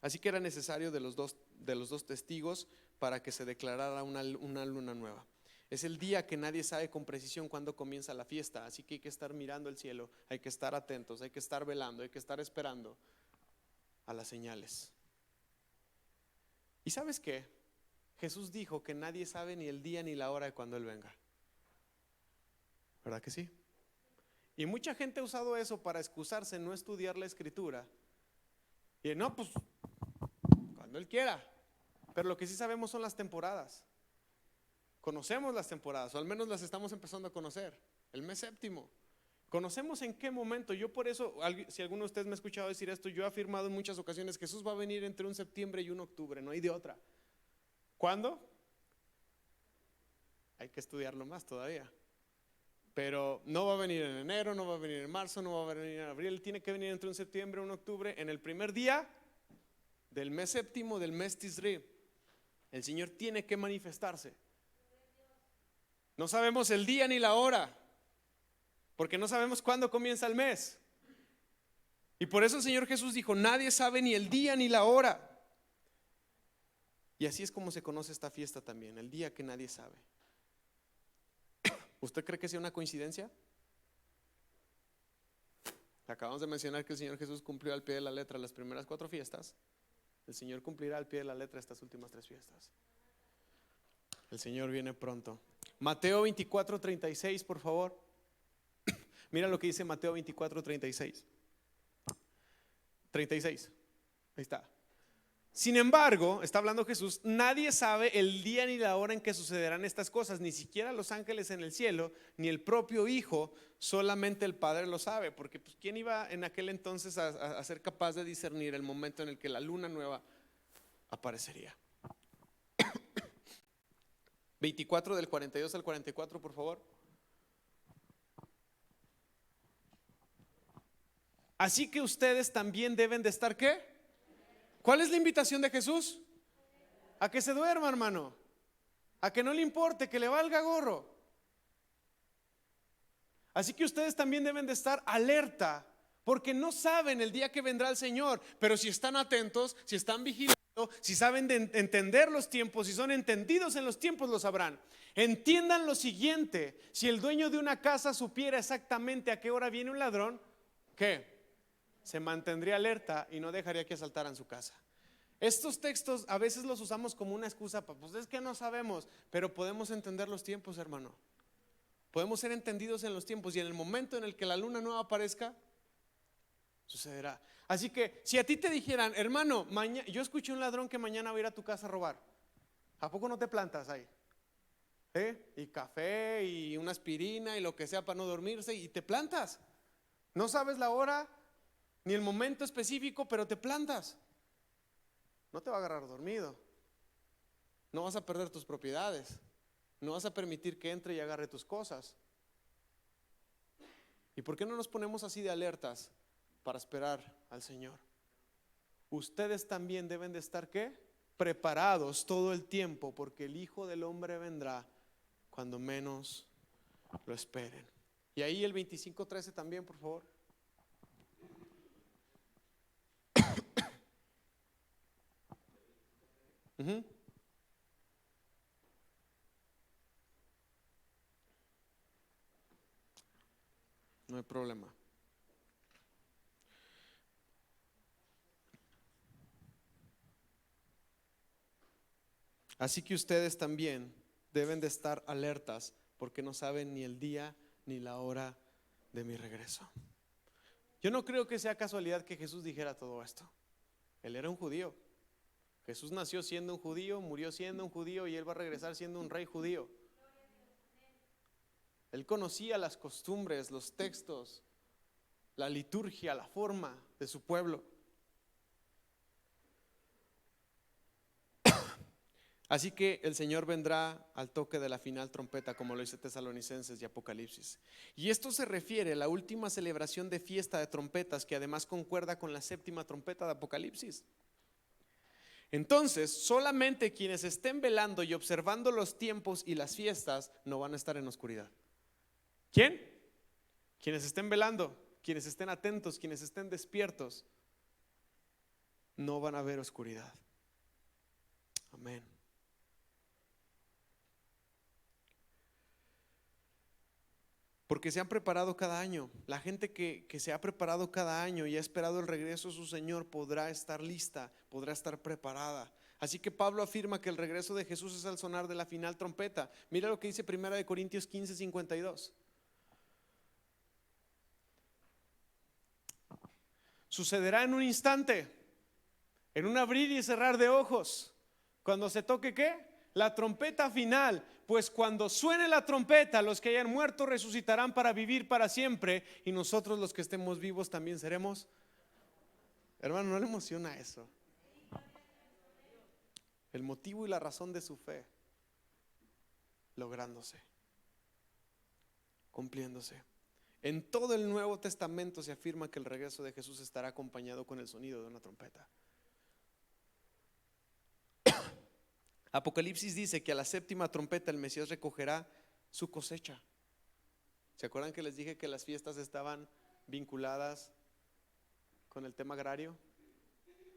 Así que era necesario de los dos testigos para que se declarara una luna nueva. Es el día que nadie sabe con precisión cuándo comienza la fiesta, así que hay que estar mirando el cielo, hay que estar atentos, hay que estar velando, hay que estar esperando a las señales. ¿Y sabes qué? Jesús dijo que nadie sabe ni el día ni la hora de cuando Él venga. ¿Verdad que sí? Y mucha gente ha usado eso para excusarse en no estudiar la Escritura. Y no, pues cuando Él quiera. Pero lo que sí sabemos son las temporadas. Conocemos las temporadas, o al menos las estamos empezando a conocer. El mes séptimo. Conocemos en qué momento. Yo por eso, si alguno de ustedes me ha escuchado decir esto, yo he afirmado en muchas ocasiones: Jesús va a venir entre un septiembre y un octubre, no hay de otra. ¿Cuándo? Hay que estudiarlo más todavía. Pero no va a venir en enero, no va a venir en marzo, no va a venir en abril. Tiene que venir entre un septiembre y un octubre, en el primer día del mes séptimo del mes Tisri. El Señor tiene que manifestarse. No sabemos el día ni la hora, porque no sabemos cuándo comienza el mes. Y por eso el Señor Jesús dijo: nadie sabe ni el día ni la hora. Y así es como se conoce esta fiesta también, el día que nadie sabe. ¿Usted cree que sea una coincidencia? Acabamos de mencionar que el Señor Jesús cumplió al pie de la letra las primeras 4 fiestas. El Señor cumplirá al pie de la letra estas últimas 3 fiestas. El Señor viene pronto. Mateo 24:36, por favor. Mira lo que dice Mateo 24:36. 36. Ahí está. Sin embargo, está hablando Jesús, nadie sabe el día ni la hora en que sucederán estas cosas, ni siquiera los ángeles en el cielo, ni el propio Hijo, solamente el Padre lo sabe. Porque pues, ¿quién iba en aquel entonces a ser capaz de discernir el momento en el que la luna nueva aparecería? 24 del 42 al 44, por favor. Así que ustedes también deben de estar, ¿qué? ¿Cuál es la invitación de Jesús? A que se duerma, hermano. A que no le importe, que le valga gorro. Así que ustedes también deben de estar alerta, porque no saben el día que vendrá el Señor. Pero si están atentos, si están vigilando, si saben de entender los tiempos, si son entendidos en los tiempos, lo sabrán. Entiendan lo siguiente: si el dueño de una casa supiera exactamente a qué hora viene un ladrón, ¿qué? Se mantendría alerta y no dejaría que asaltaran su casa. Estos textos a veces los usamos como una excusa, pues es que no sabemos, pero podemos entender los tiempos, hermano. Podemos ser entendidos en los tiempos, y en el momento en el que la luna nueva aparezca, sucederá. Así que si a ti te dijeran: hermano, yo escuché un ladrón que mañana va a ir a tu casa a robar, ¿a poco no te plantas ahí? Y café y una aspirina y lo que sea para no dormirse, y te plantas. No sabes la hora ni el momento específico, pero te plantas. No te va a agarrar dormido. No vas a perder tus propiedades. No vas a permitir que entre y agarre tus cosas. ¿Y por qué no nos ponemos así de alertas para esperar al Señor? Ustedes también deben de estar, ¿qué? Preparados todo el tiempo, porque el Hijo del Hombre vendrá cuando menos lo esperen. Y ahí el 25:13 también, por favor. No hay problema. Así que ustedes también deben de estar alertas, porque no saben ni el día ni la hora de mi regreso. Yo no creo que sea casualidad que Jesús dijera todo esto. Él era un judío. Jesús nació siendo un judío, murió siendo un judío, y Él va a regresar siendo un rey judío. Él conocía las costumbres, los textos, la liturgia, la forma de su pueblo. Así que el Señor vendrá al toque de la final trompeta, como lo dice Tesalonicenses y Apocalipsis. Y esto se refiere a la última celebración de fiesta de trompetas, que además concuerda con la 7ª trompeta de Apocalipsis. Entonces, solamente quienes estén velando y observando los tiempos y las fiestas no van a estar en oscuridad. ¿Quién? Quienes estén velando, quienes estén atentos, quienes estén despiertos, no van a ver oscuridad. Amén. Porque se han preparado cada año. La gente que se ha preparado cada año y ha esperado el regreso de su Señor podrá estar lista, podrá estar preparada. Así que Pablo afirma que el regreso de Jesús es al sonar de la final trompeta. Mira lo que dice 1 Corintios 15:52. Sucederá en un instante, en un abrir y cerrar de ojos, cuando se toque ¿qué? La trompeta final. Pues cuando suene la trompeta, los que hayan muerto resucitarán para vivir para siempre, y nosotros los que estemos vivos también seremos. Hermano, ¿no le emociona eso? El motivo y la razón de su fe lográndose, cumpliéndose. En todo el Nuevo Testamento se afirma que el regreso de Jesús estará acompañado con el sonido de una trompeta. Apocalipsis dice que a la séptima trompeta el Mesías recogerá su cosecha. ¿Se acuerdan que les dije que las fiestas estaban vinculadas con el tema agrario?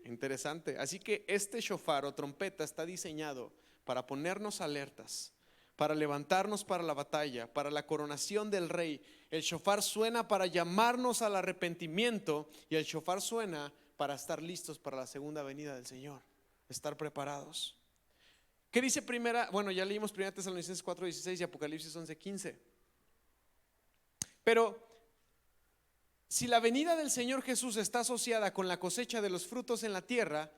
Interesante. Así que este shofar o trompeta está diseñado para ponernos alertas, para levantarnos para la batalla, para la coronación del rey. El shofar suena para llamarnos al arrepentimiento, y el shofar suena para estar listos para la segunda venida del Señor, estar preparados. ¿Qué dice primera? Bueno, ya leímos 1 Tesalonicenses 4:16 y Apocalipsis 11:15. Pero si la venida del Señor Jesús está asociada con la cosecha de los frutos en la tierra,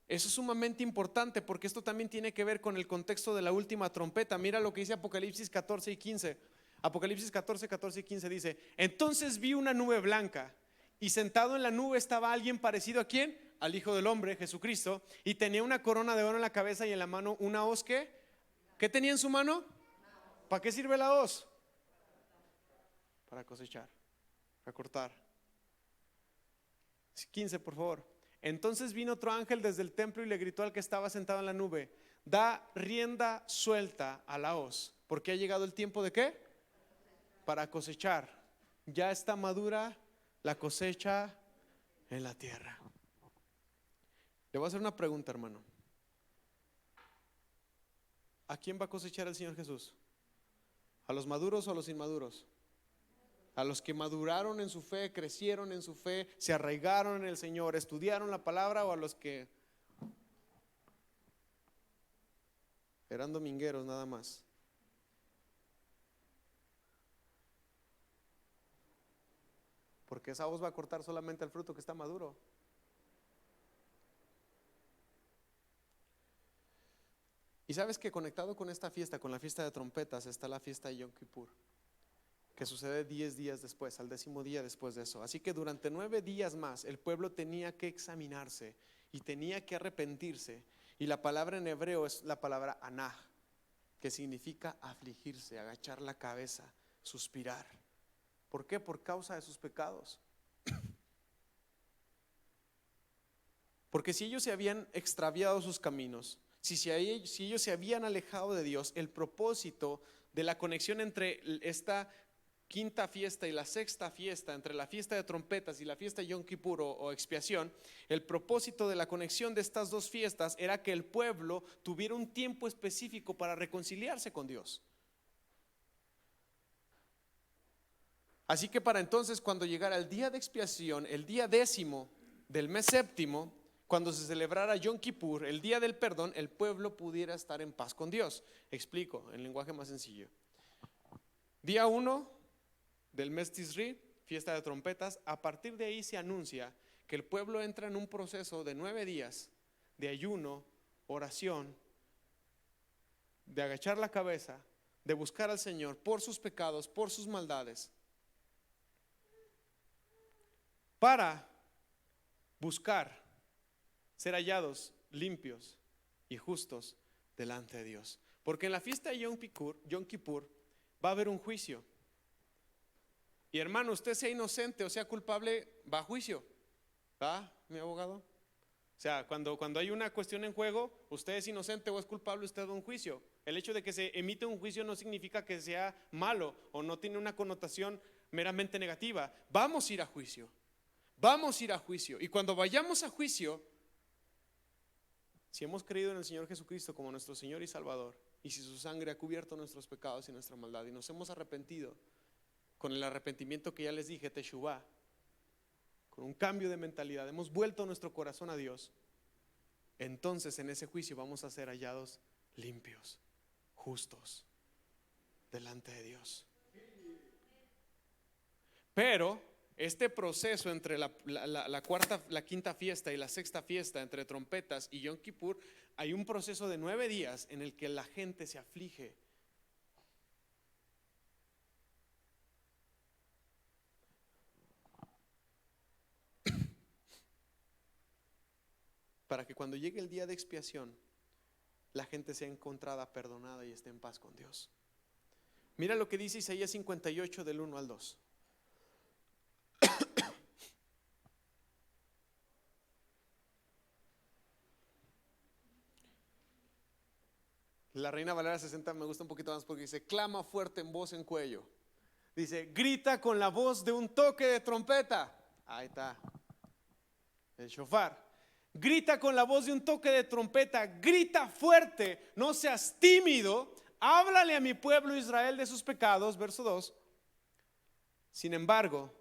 eso es sumamente importante, porque esto también tiene que ver con el contexto de la última trompeta. Mira lo que dice Apocalipsis 14:15. Apocalipsis 14:14-15 dice: entonces vi una nube blanca, y sentado en la nube estaba alguien parecido ¿a quién? Al Hijo del Hombre, Jesucristo, y tenía una corona de oro en la cabeza y en la mano una hoz. ¿Qué tenía en su mano? ¿Para qué sirve la hoz? Para cosechar, para cortar. 15, por favor. Entonces vino otro ángel desde el templo y le gritó al que estaba sentado en la nube: da rienda suelta a la hoz, porque ha llegado el tiempo ¿de qué? Para cosechar. Ya está madura la cosecha en la tierra. Le voy a hacer una pregunta, hermano. ¿A quién va a cosechar el Señor Jesús? ¿A los maduros o a los inmaduros? A los que maduraron en su fe, crecieron en su fe, se arraigaron en el Señor, estudiaron la palabra, o a los que eran domingueros nada más. Porque esa hoz va a cortar solamente el fruto que está maduro. Y sabes que conectado con esta fiesta, con la fiesta de trompetas, está la fiesta de Yom Kippur, que sucede 10 días después, al 10º día después de eso. Así que durante 9 días más el pueblo tenía que examinarse y tenía que arrepentirse. Y la palabra en hebreo es la palabra anah, que significa afligirse, agachar la cabeza, suspirar. ¿Por qué? Por causa de sus pecados. Porque si ellos se habían extraviado sus caminos, si ellos se habían alejado de Dios, el propósito de la conexión entre esta quinta fiesta y la sexta fiesta, entre la fiesta de trompetas y la fiesta de Yom Kippur o expiación, el propósito de la conexión de estas dos fiestas era que el pueblo tuviera un tiempo específico para reconciliarse con Dios. Así que para entonces, cuando llegara el día de expiación, el día 10º del mes séptimo, cuando se celebrara Yom Kippur, el día del perdón, el pueblo pudiera estar en paz con Dios. Explico en lenguaje más sencillo. Día 1 del mes Tisri, fiesta de trompetas. A partir de ahí se anuncia que el pueblo entra en un proceso de 9 días de ayuno, oración, de agachar la cabeza, de buscar al Señor por sus pecados, por sus maldades, para buscar ser hallados limpios y justos delante de Dios. Porque en la fiesta de Yom Kippur va a haber un juicio. Y hermano, usted sea inocente o sea culpable, va a juicio. ¿Va, mi abogado? O sea, cuando hay una cuestión en juego, usted es inocente o es culpable, usted va a un juicio. El hecho de que se emite un juicio no significa que sea malo o no tiene una connotación meramente negativa. Vamos a ir a juicio. Vamos a ir a juicio. Y cuando vayamos a juicio, si hemos creído en el Señor Jesucristo como nuestro Señor y Salvador, y si su sangre ha cubierto nuestros pecados y nuestra maldad, y nos hemos arrepentido con el arrepentimiento que ya les dije, Teshuvah, con un cambio de mentalidad, hemos vuelto nuestro corazón a Dios, entonces en ese juicio vamos a ser hallados limpios, justos, delante de Dios. Pero este proceso entre la quinta fiesta y la sexta fiesta, entre trompetas y Yom Kippur, hay un proceso de 9 días en el que la gente se aflige. Para que cuando llegue el día de expiación, la gente sea encontrada perdonada y esté en paz con Dios. Mira lo que dice Isaías 58 del 1 al 2. La Reina Valera 60 me gusta un poquito más porque dice: clama fuerte en voz en cuello. Dice: grita con la voz de un toque de trompeta. Ahí está, el shofar. Grita con la voz de un toque de trompeta. Grita fuerte, no seas tímido. Háblale a mi pueblo Israel de sus pecados. Verso 2. Sin embargo,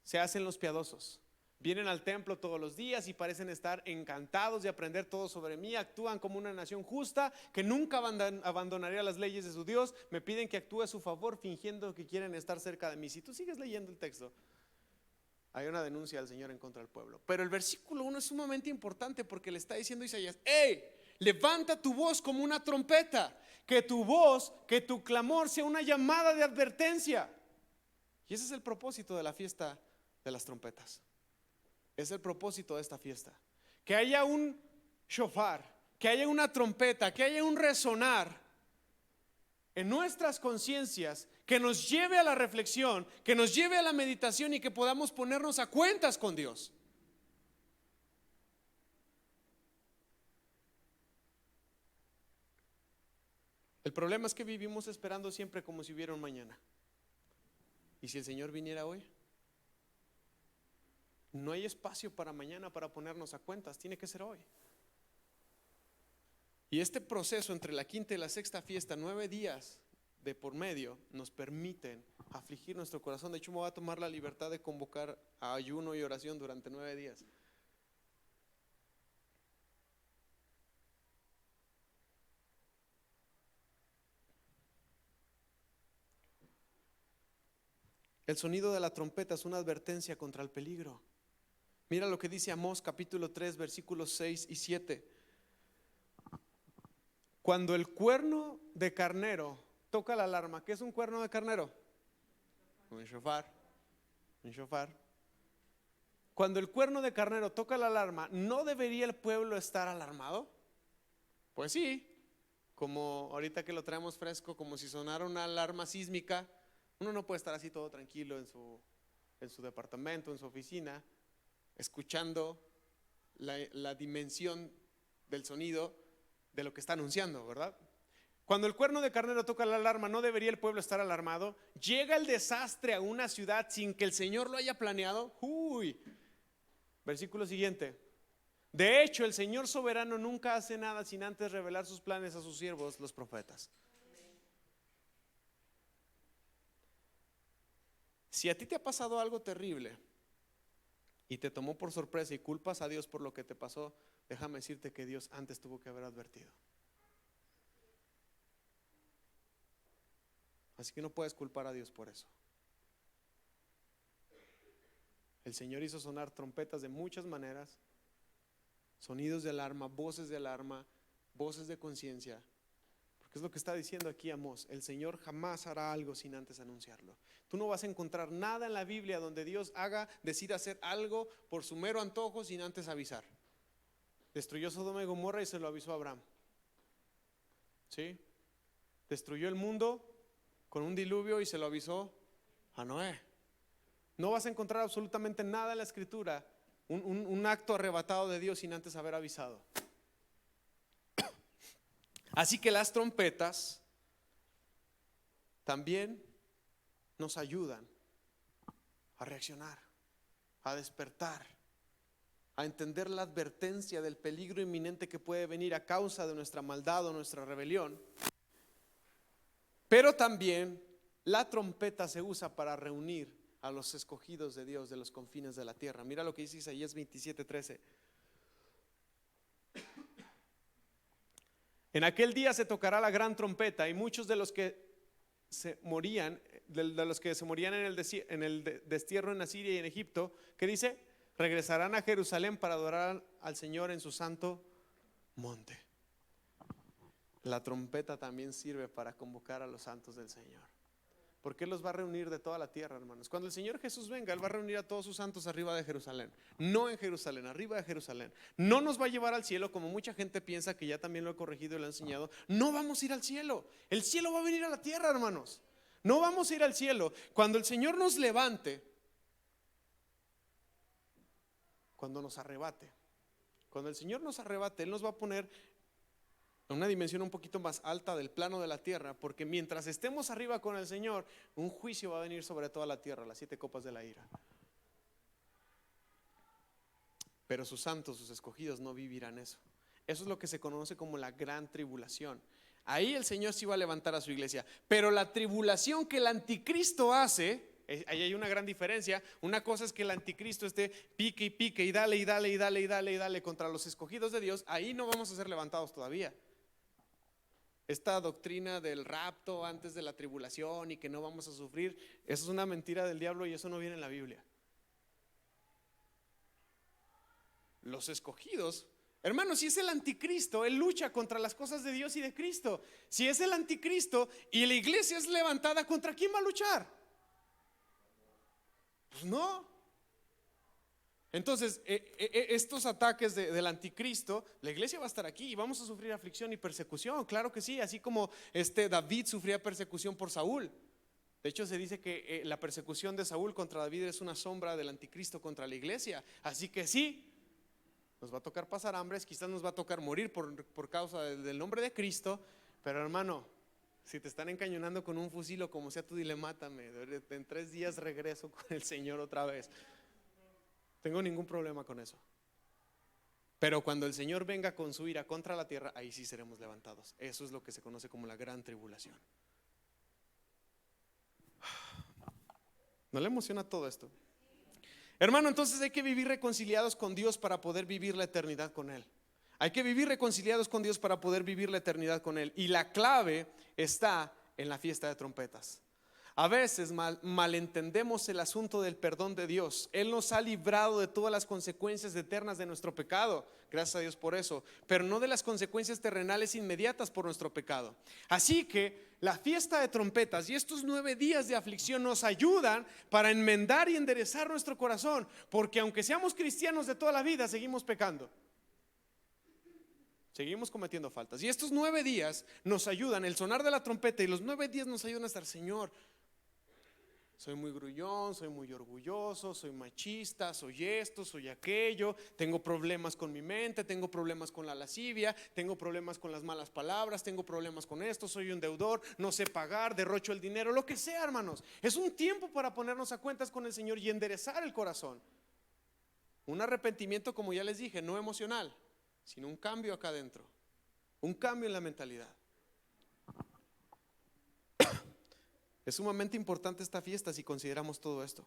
se hacen los piadosos. Vienen al templo todos los días y parecen estar encantados de aprender todo sobre mí. Actúan como una nación justa que nunca abandonaría las leyes de su Dios. Me piden que actúe a su favor fingiendo que quieren estar cerca de mí. Si tú sigues leyendo el texto, hay una denuncia al Señor en contra del pueblo. Pero el versículo 1 es sumamente importante porque le está diciendo a Isaías: ¡hey! Levanta tu voz como una trompeta. Que tu voz, que tu clamor sea una llamada de advertencia. Y ese es el propósito de la fiesta de las trompetas. Es el propósito de esta fiesta. Que haya un shofar, que haya una trompeta, que haya un resonar en nuestras conciencias, que nos lleve a la reflexión, que nos lleve a la meditación y que podamos ponernos a cuentas con Dios. El problema es que vivimos esperando siempre como si hubiera un mañana. ¿Y si el Señor viniera hoy? No hay espacio para mañana para ponernos a cuentas, tiene que ser hoy. Y este proceso entre la quinta y la sexta fiesta, 9 días de por medio, nos permiten afligir nuestro corazón. De hecho, me voy a tomar la libertad de convocar a ayuno y oración durante 9 días. El sonido de la trompeta es una advertencia contra el peligro. Mira lo que dice Amós capítulo 3 versículos 6 y 7. Cuando el cuerno de carnero toca la alarma. ¿Qué es un cuerno de carnero? Un shofar. Un shofar. Cuando el cuerno de carnero toca la alarma, ¿no debería el pueblo estar alarmado? Pues sí, como ahorita que lo traemos fresco, como si sonara una alarma sísmica. Uno no puede estar así todo tranquilo en su departamento, en su oficina, escuchando la dimensión del sonido de lo que está anunciando, ¿verdad? Cuando el cuerno de carnero toca la alarma, ¿no debería el pueblo estar alarmado? Llega el desastre a una ciudad sin que el Señor lo haya planeado. ¡Uy! Versículo siguiente. De hecho, el Señor soberano nunca hace nada sin antes revelar sus planes a sus siervos, los profetas. Si a ti te ha pasado algo terrible y te tomó por sorpresa y culpas a Dios por lo que te pasó, déjame decirte que Dios antes tuvo que haber advertido. Así que no puedes culpar a Dios por eso. El Señor hizo sonar trompetas de muchas maneras, sonidos de alarma, voces de conciencia. Porque es lo que está diciendo aquí Amós: el Señor jamás hará algo sin antes anunciarlo. Tú no vas a encontrar nada en la Biblia donde Dios decida hacer algo por su mero antojo sin antes avisar. Destruyó Sodoma y Gomorra y se lo avisó a Abraham. ¿Sí? Destruyó el mundo con un diluvio y se lo avisó a Noé. No vas a encontrar absolutamente nada en la Escritura, un acto arrebatado de Dios sin antes haber avisado. Así que las trompetas también nos ayudan a reaccionar, a despertar, a entender la advertencia del peligro inminente que puede venir a causa de nuestra maldad o nuestra rebelión. Pero también la trompeta se usa para reunir a los escogidos de Dios de los confines de la tierra. Mira lo que dice Isaías 27:13. En aquel día se tocará la gran trompeta y muchos de los que se morían, de los que se morían en el destierro en Asiria y en Egipto, ¿qué dice? Regresarán a Jerusalén para adorar al Señor en su santo monte. La trompeta también sirve para convocar a los santos del Señor, porque Él los va a reunir de toda la tierra, hermanos. Cuando el Señor Jesús venga, Él va a reunir a todos sus santos arriba de Jerusalén. No en Jerusalén, arriba de Jerusalén. No nos va a llevar al cielo, como mucha gente piensa, que ya también lo he corregido y lo he enseñado. No vamos a ir al cielo. El cielo va a venir a la tierra, hermanos. No vamos a ir al cielo. Cuando el Señor nos levante, cuando nos arrebate, cuando el Señor nos arrebate, Él nos va a poner en una dimensión un poquito más alta del plano de la tierra, porque mientras estemos arriba con el Señor, un juicio va a venir sobre toda la tierra, las 7 copas de la ira. Pero sus santos, sus escogidos no vivirán eso. Eso es lo que se conoce como la gran tribulación. Ahí el Señor sí va a levantar a su iglesia, pero la tribulación que el anticristo hace, ahí hay una gran diferencia. Una cosa es que el anticristo esté pique y pique y dale y dale y dale y dale y dale contra los escogidos de Dios. Ahí no vamos a ser levantados todavía. Esta doctrina del rapto antes de la tribulación y que no vamos a sufrir, eso es una mentira del diablo y eso no viene en la Biblia. Los escogidos, hermanos, si es el anticristo, él lucha contra las cosas de Dios y de Cristo. Si es el anticristo y la iglesia es levantada, ¿contra quién va a luchar? Pues no. Entonces, estos ataques del anticristo, la iglesia va a estar aquí y vamos a sufrir aflicción y persecución, claro que sí, así como David sufría persecución por Saúl. De hecho, se dice que la persecución de Saúl contra David es una sombra del anticristo contra la iglesia. Así que sí, nos va a tocar pasar hambres, quizás nos va a tocar morir por causa del nombre de Cristo. Pero hermano, si te están encañonando con un fusil o como sea, tú dile mátame, en 3 días regreso con el Señor otra vez. Tengo ningún problema con eso. Pero cuando el Señor venga con su ira contra la tierra, ahí sí seremos levantados. Eso es lo que se conoce como la gran tribulación. ¿No le emociona todo esto? Hermano, entonces hay que vivir reconciliados con Dios para poder vivir la eternidad con Él. Hay que vivir reconciliados con Dios para poder vivir la eternidad con Él. Y la clave está en la fiesta de trompetas. A veces malentendemos el asunto del perdón de Dios. Él nos ha librado de todas las consecuencias eternas de nuestro pecado, gracias a Dios por eso, pero no de las consecuencias terrenales inmediatas por nuestro pecado. Así que la fiesta de trompetas y estos 9 días de aflicción nos ayudan para enmendar y enderezar nuestro corazón, porque aunque seamos cristianos de toda la vida, seguimos pecando. Seguimos cometiendo faltas. Y estos 9 días nos ayudan, el sonar de la trompeta y los 9 días nos ayudan a estar, Señor, soy muy grullón, soy muy orgulloso, soy machista, soy esto, soy aquello, tengo problemas con mi mente, tengo problemas con la lascivia, tengo problemas con las malas palabras, tengo problemas con esto, soy un deudor, no sé pagar, derrocho el dinero, lo que sea, hermanos. Es un tiempo para ponernos a cuentas con el Señor y enderezar el corazón. Un arrepentimiento, como ya les dije, no emocional, sino un cambio acá adentro, un cambio en la mentalidad. Es sumamente importante esta fiesta si consideramos todo esto.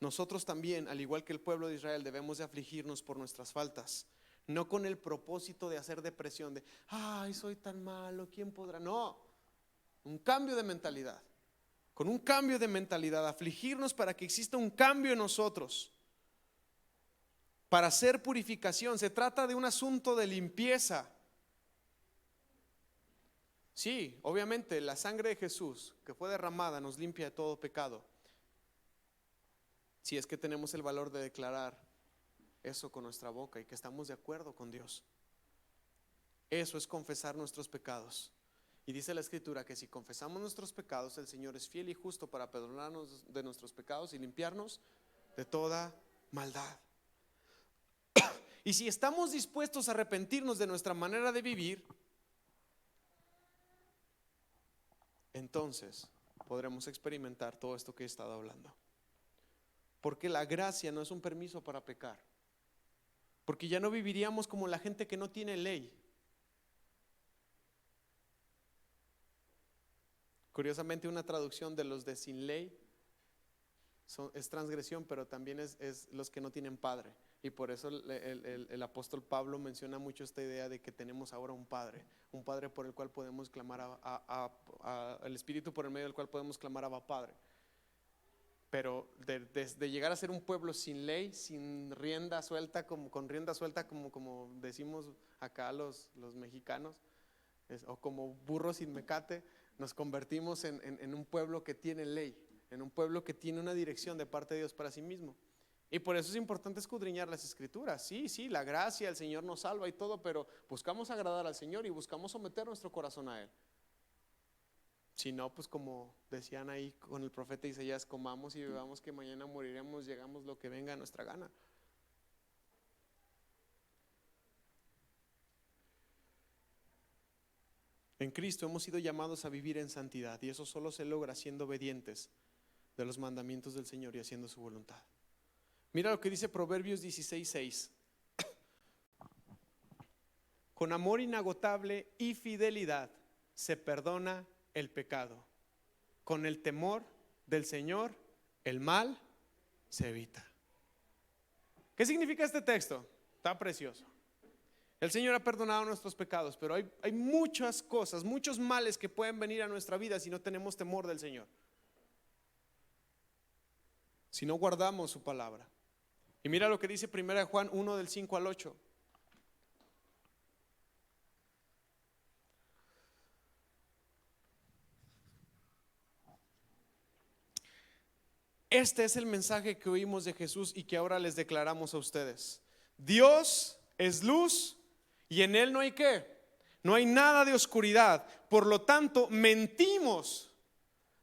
Nosotros también, al igual que el pueblo de Israel, debemos de afligirnos por nuestras faltas, no con el propósito de hacer depresión, de ay, soy tan malo, ¿quién podrá? No, un cambio de mentalidad. Con un cambio de mentalidad, afligirnos para que exista un cambio en nosotros, para hacer purificación. Se trata de un asunto de limpieza. Sí, obviamente la sangre de Jesús que fue derramada nos limpia de todo pecado, si es que tenemos el valor de declarar eso con nuestra boca y que estamos de acuerdo con Dios. Eso es confesar nuestros pecados. Y dice la Escritura que si confesamos nuestros pecados, el Señor es fiel y justo para perdonarnos de nuestros pecados y limpiarnos de toda maldad. Y si estamos dispuestos a arrepentirnos de nuestra manera de vivir, entonces podremos experimentar todo esto que he estado hablando. Porque la gracia no es un permiso para pecar. Porque ya no viviríamos como la gente que no tiene ley. Curiosamente, una traducción de los de sin ley es transgresión, pero también es los que no tienen padre. Y por eso el apóstol Pablo menciona mucho esta idea de que tenemos ahora un Padre por el cual podemos clamar el Espíritu por el medio del cual podemos clamar a Abba Padre. Pero de llegar a ser un pueblo sin ley, sin rienda suelta, con rienda suelta, como decimos acá los mexicanos, o como burros sin mecate, nos convertimos en un pueblo que tiene ley, en un pueblo que tiene una dirección de parte de Dios para sí mismo. Y por eso es importante escudriñar las escrituras. Sí, la gracia, el Señor nos salva y todo, pero buscamos agradar al Señor y buscamos someter nuestro corazón a Él. Si no, pues como decían ahí con el profeta Isaías, comamos y bebamos que mañana moriremos, llegamos lo que venga a nuestra gana. En Cristo hemos sido llamados a vivir en santidad, y eso solo se logra siendo obedientes de los mandamientos del Señor y haciendo su voluntad. Mira lo que dice Proverbios 16:6. Con amor inagotable y fidelidad se perdona el pecado. Con el temor del Señor el mal se evita. ¿Qué significa este texto? Está precioso. El Señor ha perdonado nuestros pecados, pero hay muchas cosas, muchos males que pueden venir a nuestra vida si no tenemos temor del Señor, si no guardamos su palabra. Y mira lo que dice 1 Juan 1 del 5 al 8. Este es el mensaje que oímos de Jesús y que ahora les declaramos a ustedes. Dios es luz y en Él no hay ¿qué? No hay nada de oscuridad. Por lo tanto, mentimos.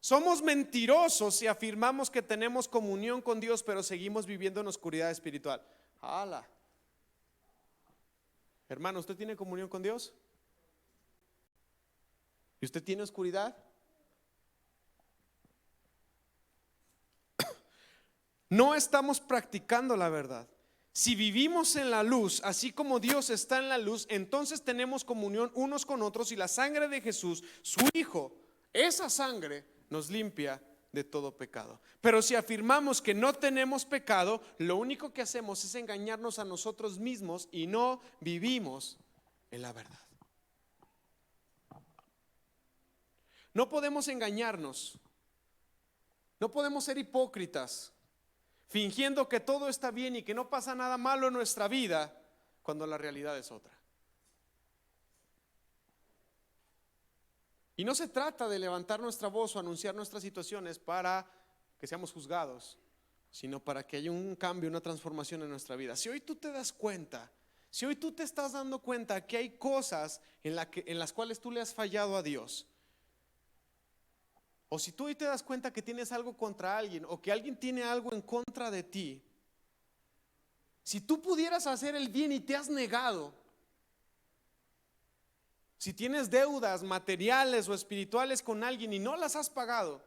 Somos mentirosos si afirmamos que tenemos comunión con Dios, pero seguimos viviendo en oscuridad espiritual. ¡Hala! Hermano, ¿usted tiene comunión con Dios? ¿Y usted tiene oscuridad? No estamos practicando la verdad. Si vivimos en la luz, así como Dios está en la luz, entonces tenemos comunión unos con otros, y la sangre de Jesús, su Hijo, esa sangre nos limpia de todo pecado. Pero si afirmamos que no tenemos pecado, lo único que hacemos es engañarnos a nosotros mismos y no vivimos en la verdad. No podemos engañarnos, no podemos ser hipócritas, fingiendo que todo está bien y que no pasa nada malo en nuestra vida, cuando la realidad es otra. Y no se trata de levantar nuestra voz o anunciar nuestras situaciones para que seamos juzgados, sino para que haya un cambio, una transformación en nuestra vida. Si hoy tú te das cuenta, si hoy tú te estás dando cuenta que hay cosas en las cuales tú le has fallado a Dios, o si tú hoy te das cuenta que tienes algo contra alguien, o que alguien tiene algo en contra de ti, si tú pudieras hacer el bien y te has negado, si tienes deudas materiales o espirituales con alguien y no las has pagado,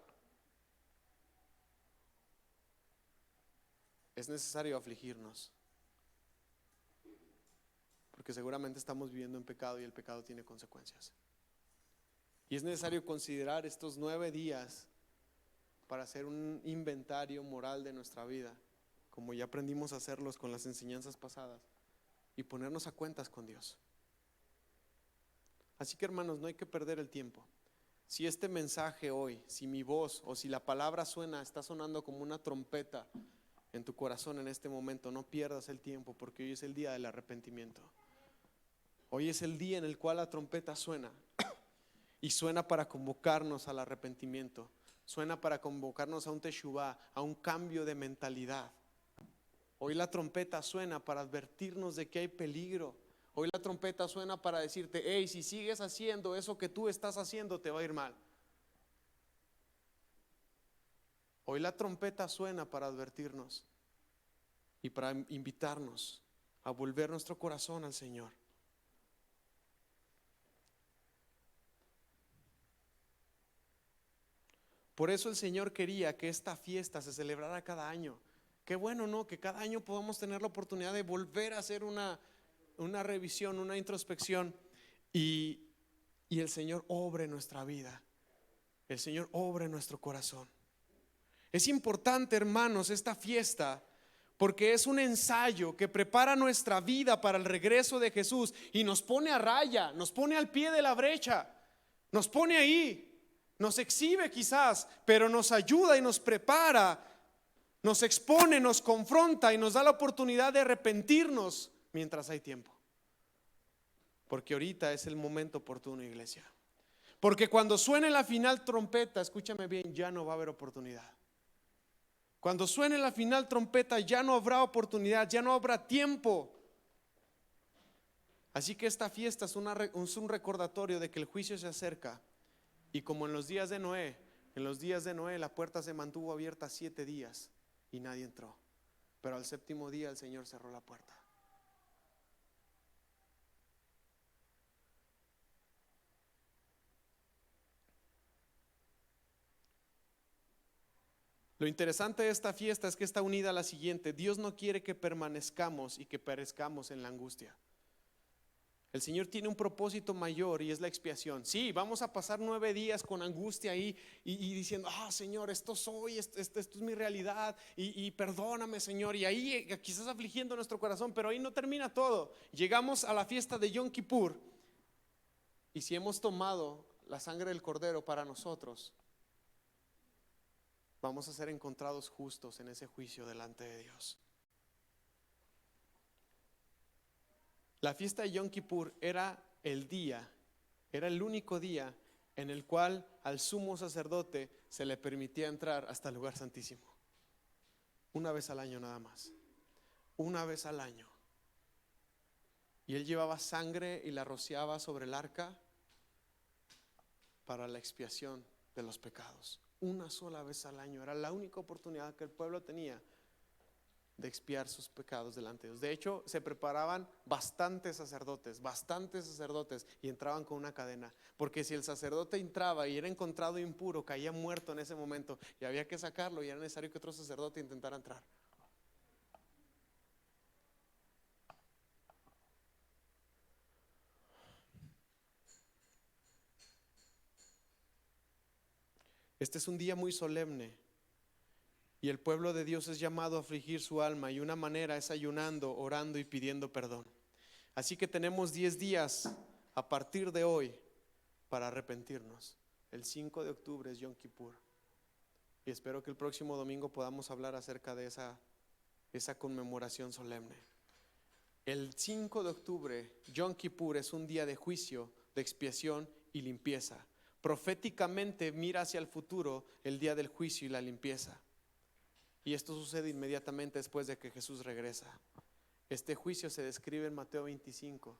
es necesario afligirnos, porque seguramente estamos viviendo en pecado y el pecado tiene consecuencias. Y es necesario considerar estos 9 días para hacer un inventario moral de nuestra vida, como ya aprendimos a hacerlos con las enseñanzas pasadas, y ponernos a cuentas con Dios. Así que, hermanos, no hay que perder el tiempo. Si este mensaje hoy, si mi voz o si la palabra está sonando como una trompeta en tu corazón en este momento, no pierdas el tiempo, porque hoy es el día del arrepentimiento. Hoy es el día en el cual la trompeta suena, y suena para convocarnos al arrepentimiento, suena para convocarnos a un teshuvá, a un cambio de mentalidad. Hoy la trompeta suena para advertirnos de que hay peligro. Hoy la trompeta suena para decirte: hey, si sigues haciendo eso que tú estás haciendo, te va a ir mal. Hoy la trompeta suena para advertirnos y para invitarnos a volver nuestro corazón al Señor. Por eso el Señor quería que esta fiesta se celebrara cada año. Qué bueno, ¿no? Que cada año podamos tener la oportunidad de volver a hacer una revisión, una introspección, y el Señor obre en nuestra vida, el Señor obre en nuestro corazón. Es importante, hermanos, esta fiesta, porque es un ensayo que prepara nuestra vida para el regreso de Jesús y nos pone a raya, nos pone al pie de la brecha, nos pone ahí, nos exhibe quizás, pero nos ayuda y nos prepara, nos expone, nos confronta y nos da la oportunidad de arrepentirnos mientras hay tiempo. Porque ahorita es el momento oportuno, iglesia. Porque cuando suene la final trompeta, escúchame bien, ya no va a haber oportunidad. Cuando suene la final trompeta ya no habrá oportunidad, ya no habrá tiempo. Así que esta fiesta es un recordatorio de que el juicio se acerca. Y como en los días de Noé, la puerta se mantuvo abierta 7 días y nadie entró. Pero al 7º día el Señor cerró la puerta. Lo interesante de esta fiesta es que está unida a la siguiente: Dios no quiere que permanezcamos y que perezcamos en la angustia. El Señor tiene un propósito mayor y es la expiación. Sí, vamos a pasar 9 días con angustia ahí y diciendo: Señor, esto soy, esto es mi realidad y perdóname, Señor. Y ahí quizás afligiendo nuestro corazón, pero ahí no termina todo. Llegamos a la fiesta de Yom Kippur y si hemos tomado la sangre del Cordero para nosotros, vamos a ser encontrados justos en ese juicio delante de Dios. La fiesta de Yom Kippur era el único día en el cual al sumo sacerdote se le permitía entrar hasta el lugar santísimo. Una vez al año nada más. Una vez al año. Y él llevaba sangre y la rociaba sobre el arca para la expiación de los pecados. Una sola vez al año. Era la única oportunidad que el pueblo tenía de expiar sus pecados delante de Dios. De hecho, se preparaban bastantes sacerdotes y entraban con una cadena, porque si el sacerdote entraba y era encontrado impuro, caía muerto en ese momento y había que sacarlo y era necesario que otro sacerdote intentara entrar. Este es un día muy solemne y el pueblo de Dios es llamado a afligir su alma, y una manera es ayunando, orando y pidiendo perdón. Así que tenemos 10 días a partir de hoy para arrepentirnos. El 5 de octubre es Yom Kippur y espero que el próximo domingo podamos hablar acerca de esa conmemoración solemne. El 5 de octubre, Yom Kippur, es un día de juicio, de expiación y limpieza. Proféticamente mira hacia el futuro el día del juicio y la limpieza. Y esto sucede inmediatamente después de que Jesús regresa. Este juicio se describe en Mateo 25.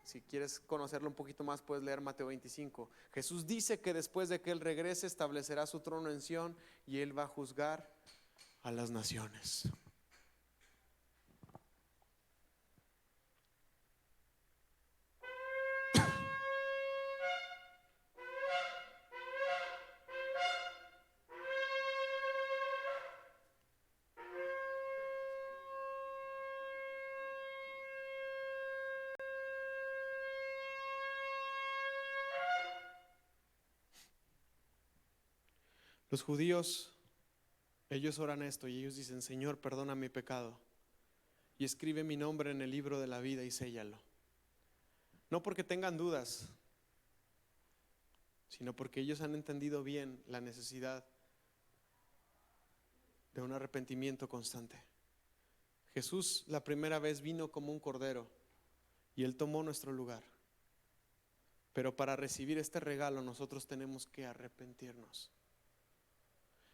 Si quieres conocerlo un poquito más, puedes leer Mateo 25. Jesús dice que después de que Él regrese, establecerá su trono en Sión y Él va a juzgar a las naciones. Los judíos, ellos oran esto y ellos dicen: Señor, perdona mi pecado y escribe mi nombre en el libro de la vida y séllalo. No porque tengan dudas, sino porque ellos han entendido bien la necesidad de un arrepentimiento constante. Jesús la primera vez vino como un cordero y Él tomó nuestro lugar. Pero para recibir este regalo nosotros tenemos que arrepentirnos.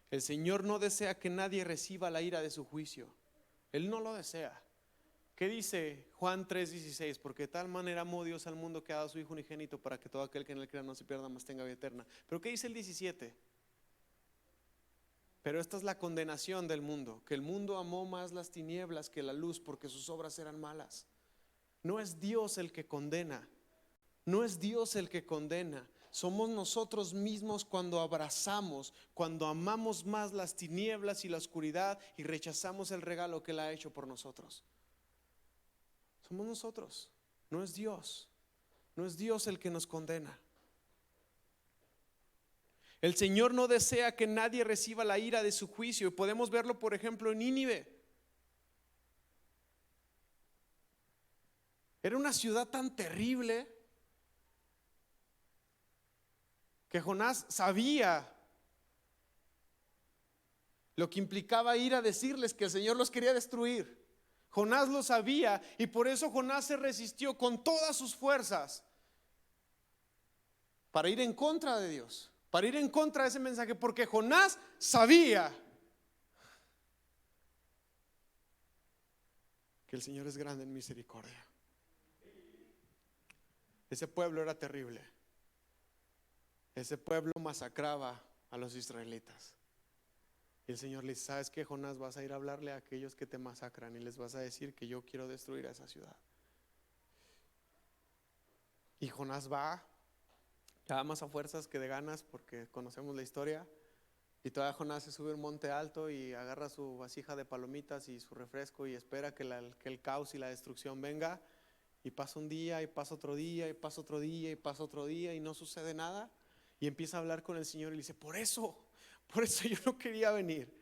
El Señor no desea que nadie reciba la ira de su juicio. Él no lo desea. ¿Qué dice Juan 3:16? Porque de tal manera amó Dios al mundo que ha dado a su Hijo unigénito para que todo aquel que en él crea no se pierda, mas tenga vida eterna. Pero ¿qué dice el 17? Pero esta es la condenación del mundo, que el mundo amó más las tinieblas que la luz, porque sus obras eran malas. No es Dios el que condena. No es Dios el que condena. Somos nosotros mismos cuando abrazamos, cuando amamos más las tinieblas y la oscuridad y rechazamos el regalo que Él ha hecho por nosotros. Somos nosotros, no es Dios. No es Dios el que nos condena. El Señor no desea que nadie reciba la ira de su juicio. Y podemos verlo, por ejemplo, en Nínive. Era una ciudad tan terrible que Jonás sabía lo que implicaba ir a decirles que el Señor los quería destruir. Jonás lo sabía y por eso Jonás se resistió con todas sus fuerzas para ir en contra de Dios, para ir en contra de ese mensaje, porque Jonás sabía que el Señor es grande en misericordia. Ese pueblo era terrible. Ese pueblo masacraba a los israelitas. Y el Señor le dice: ¿sabes qué, Jonás? Vas a ir a hablarle a aquellos que te masacran y les vas a decir que yo quiero destruir a esa ciudad. Y Jonás va, ya más a fuerzas que de ganas, porque conocemos la historia. Y todavía Jonás se sube a un monte alto y agarra su vasija de palomitas y su refresco y espera que el caos y la destrucción venga. Y pasa un día, y pasa otro día, y pasa otro día, y pasa otro día, y no sucede nada. Y empieza a hablar con el Señor y le dice: por eso yo no quería venir,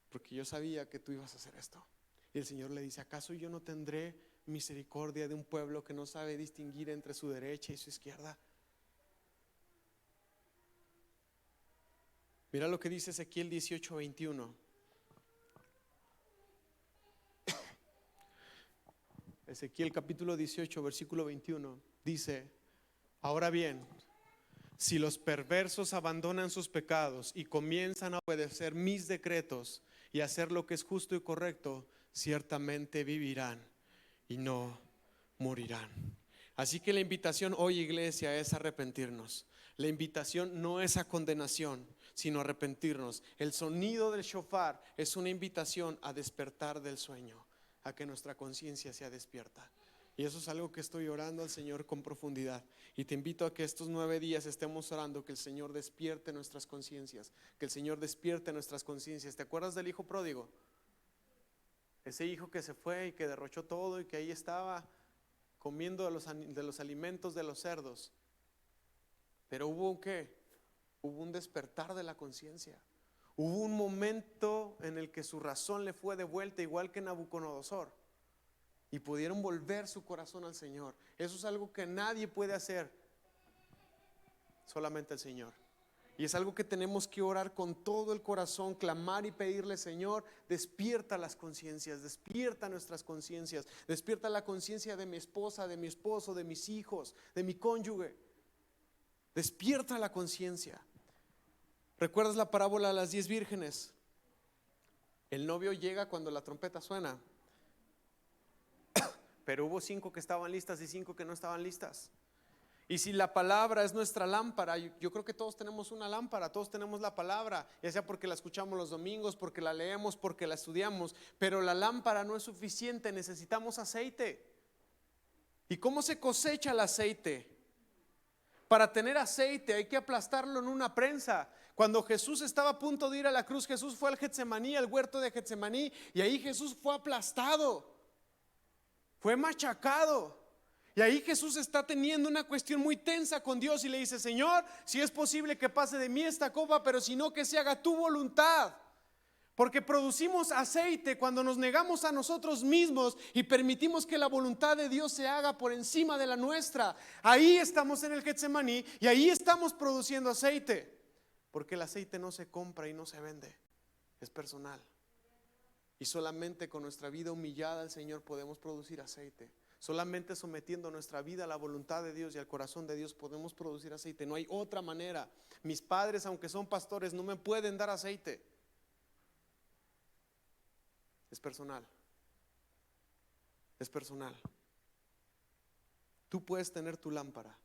porque yo sabía que tú ibas a hacer esto. Y el Señor le dice: ¿acaso yo no tendré misericordia de un pueblo que no sabe distinguir entre su derecha y su izquierda? Mira lo que dice Ezequiel 18:21. Ezequiel capítulo 18 versículo 21 dice: ahora bien, si los perversos abandonan sus pecados y comienzan a obedecer mis decretos y hacer lo que es justo y correcto, ciertamente vivirán y no morirán. Así que la invitación hoy, iglesia, es arrepentirnos. La invitación no es a condenación, sino arrepentirnos. El sonido del shofar es una invitación a despertar del sueño, a que nuestra conciencia sea despierta. Y eso es algo que estoy orando al Señor con profundidad. Y te invito a que estos 9 días estemos orando que el Señor despierte nuestras conciencias, que el Señor despierte nuestras conciencias. ¿Te acuerdas del hijo pródigo? Ese hijo que se fue y que derrochó todo y que ahí estaba comiendo de los alimentos de los cerdos. Pero hubo un ¿qué? Hubo un despertar de la conciencia. Hubo un momento en el que su razón le fue devuelta, igual que Nabucodonosor, y pudieron volver su corazón al Señor. Eso es algo que nadie puede hacer, solamente el Señor. Y es algo que tenemos que orar con todo el corazón, clamar y pedirle: Señor, despierta las conciencias, despierta nuestras conciencias, despierta la conciencia de mi esposa, de mi esposo, de mis hijos, de mi cónyuge. Despierta la conciencia. ¿Recuerdas la parábola de las 10 vírgenes? El novio llega cuando la trompeta suena, pero hubo 5 que estaban listas y 5 que no estaban listas. Y si la palabra es nuestra lámpara, yo creo que todos tenemos una lámpara, todos tenemos la palabra, ya sea porque la escuchamos los domingos, porque la leemos, porque la estudiamos, pero la lámpara no es suficiente, necesitamos aceite. ¿Y cómo se cosecha el aceite? Para tener aceite hay que aplastarlo en una prensa. Cuando Jesús estaba a punto de ir a la cruz, Jesús fue al Getsemaní, al huerto de Getsemaní, y ahí Jesús fue aplastado, fue machacado. Y ahí Jesús está teniendo una cuestión muy tensa con Dios y le dice: Señor, si es posible que pase de mí esta copa, pero si no, que se haga tu voluntad. Porque producimos aceite cuando nos negamos a nosotros mismos y permitimos que la voluntad de Dios se haga por encima de la nuestra. Ahí estamos en el Getsemaní y ahí estamos produciendo aceite. Porque el aceite no se compra y no se vende, es personal. Y solamente con nuestra vida humillada al Señor podemos producir aceite. Solamente sometiendo nuestra vida a la voluntad de Dios y al corazón de Dios podemos producir aceite. No hay otra manera. Mis padres, aunque son pastores, no me pueden dar aceite. Es personal. Es personal. Tú puedes tener tu lámpara,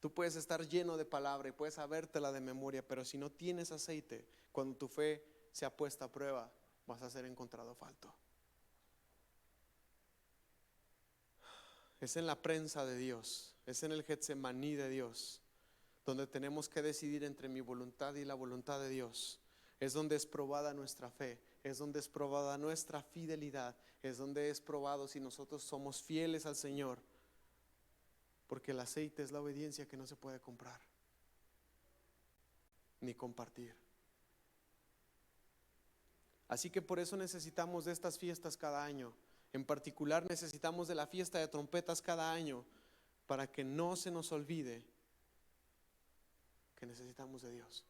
tú puedes estar lleno de palabra y puedes sabértela de memoria, pero si no tienes aceite, cuando tu fe sea puesta a prueba, vas a ser encontrado falto. Es en la prensa de Dios, es en el Getsemaní de Dios, donde tenemos que decidir entre mi voluntad y la voluntad de Dios. Es donde es probada nuestra fe, es donde es probada nuestra fidelidad, es donde es probado si nosotros somos fieles al Señor. Porque el aceite es la obediencia que no se puede comprar ni compartir. Así que por eso necesitamos de estas fiestas cada año. En particular necesitamos de la fiesta de trompetas cada año para que no se nos olvide que necesitamos de Dios.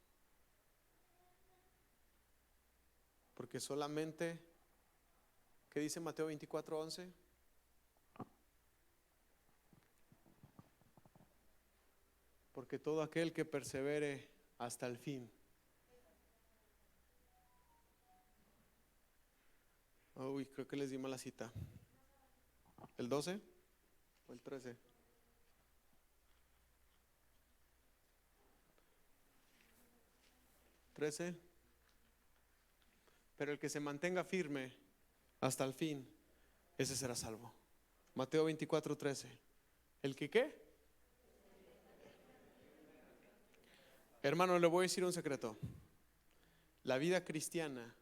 Porque solamente, ¿qué dice Mateo 24:11? Porque todo aquel que persevere hasta el fin. Uy, creo que les dimos la cita. ¿El 12 o el 13? ¿13? Pero el que se mantenga firme hasta el fin, ese será salvo. Mateo 24:13. ¿El que qué? Hermano, le voy a decir un secreto. La vida cristiana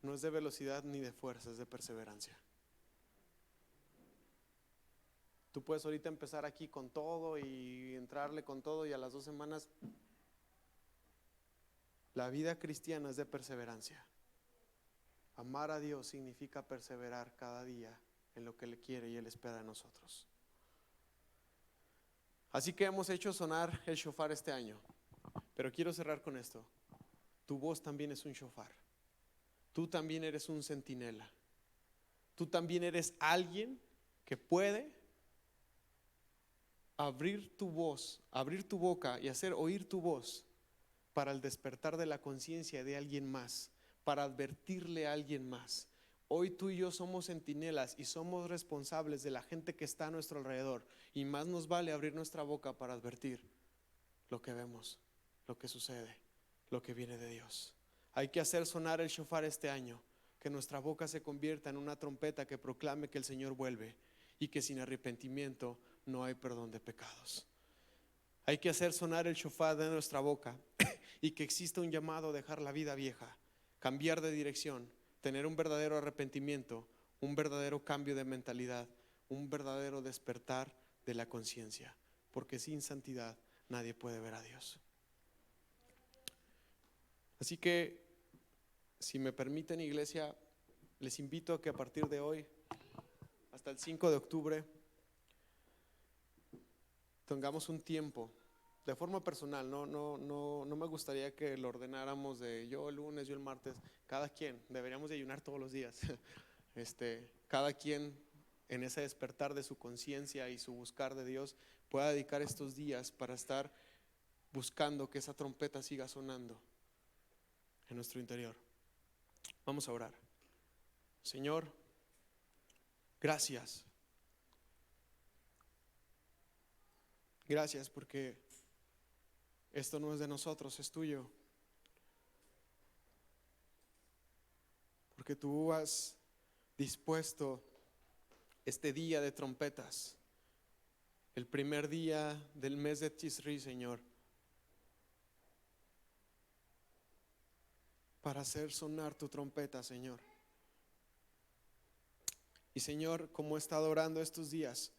no es de velocidad ni de fuerza, es de perseverancia. Tú puedes ahorita empezar aquí con todo y entrarle con todo y a las 2 semanas. La vida cristiana es de perseverancia. Amar a Dios significa perseverar cada día en lo que Él quiere y Él espera de nosotros. Así que hemos hecho sonar el shofar este año, pero quiero cerrar con esto. Tu voz también es un shofar. Tú también eres un centinela. Tú también eres alguien que puede abrir tu voz, abrir tu boca y hacer oír tu voz para el despertar de la conciencia de alguien más, para advertirle a alguien más. Hoy tú y yo somos centinelas y somos responsables de la gente que está a nuestro alrededor, y más nos vale abrir nuestra boca para advertir lo que vemos, lo que sucede, lo que viene de Dios. Hay que hacer sonar el shofar este año, que nuestra boca se convierta en una trompeta que proclame que el Señor vuelve y que sin arrepentimiento no hay perdón de pecados. Hay que hacer sonar el shofar de nuestra boca y que exista un llamado a dejar la vida vieja, cambiar de dirección, tener un verdadero arrepentimiento, un verdadero cambio de mentalidad, un verdadero despertar de la conciencia, porque sin santidad nadie puede ver a Dios. Así que, si me permiten, iglesia, les invito a que a partir de hoy hasta el 5 de octubre tengamos un tiempo de forma personal. No me gustaría que lo ordenáramos de yo el lunes, yo el martes. Cada quien, deberíamos de ayunar todos los días. Cada quien en ese despertar de su conciencia y su buscar de Dios pueda dedicar estos días para estar buscando que esa trompeta siga sonando en nuestro interior. Vamos a orar. Señor, gracias. Gracias porque esto no es de nosotros, es tuyo. Porque tú has dispuesto este día de trompetas, el primer día del mes de Tisri, Señor, para hacer sonar tu trompeta, Señor. Y Señor, como he estado orando estos días,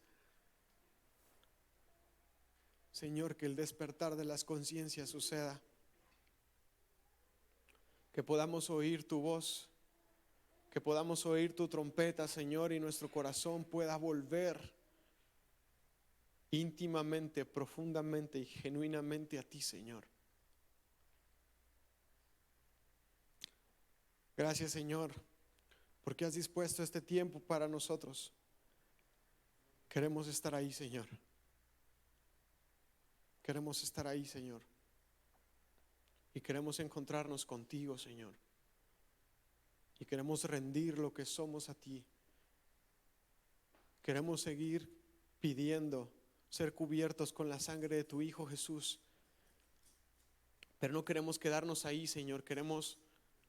Señor, que el despertar de las conciencias suceda, que podamos oír tu voz, que podamos oír tu trompeta, Señor, y nuestro corazón pueda volver íntimamente, profundamente y genuinamente a ti, Señor. Gracias, Señor, porque has dispuesto este tiempo para nosotros. Queremos estar ahí, Señor. Queremos estar ahí, Señor. Y queremos encontrarnos contigo, Señor. Y queremos rendir lo que somos a ti. Queremos seguir pidiendo ser cubiertos con la sangre de tu Hijo Jesús. Pero no queremos quedarnos ahí, Señor. Queremos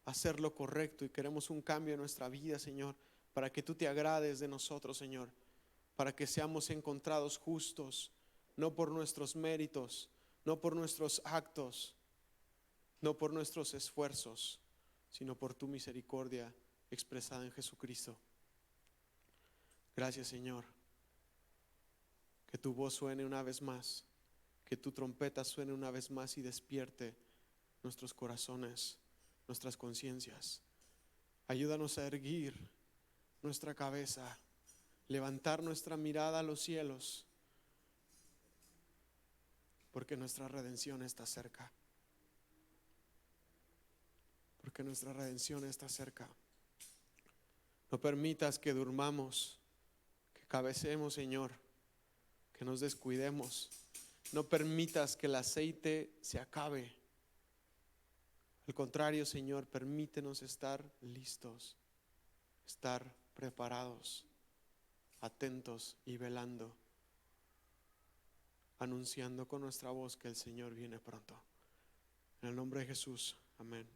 hacer lo correcto y queremos un cambio en nuestra vida, Señor, para que tú te agrades de nosotros, Señor, para que seamos encontrados justos, no por nuestros méritos, no por nuestros actos, no por nuestros esfuerzos, sino por tu misericordia expresada en Jesucristo. Gracias, Señor. Que tu voz suene una vez más, que tu trompeta suene una vez más y despierte nuestros corazones, nuestras conciencias. Ayúdanos a erguir nuestra cabeza, levantar nuestra mirada a los cielos, porque nuestra redención está cerca. Porque nuestra redención está cerca. No permitas que durmamos, que cabecemos, Señor, que nos descuidemos. No permitas que el aceite se acabe. Al contrario, Señor, permítenos estar listos, estar preparados, atentos y velando, anunciando con nuestra voz que el Señor viene pronto. En el nombre de Jesús, amén.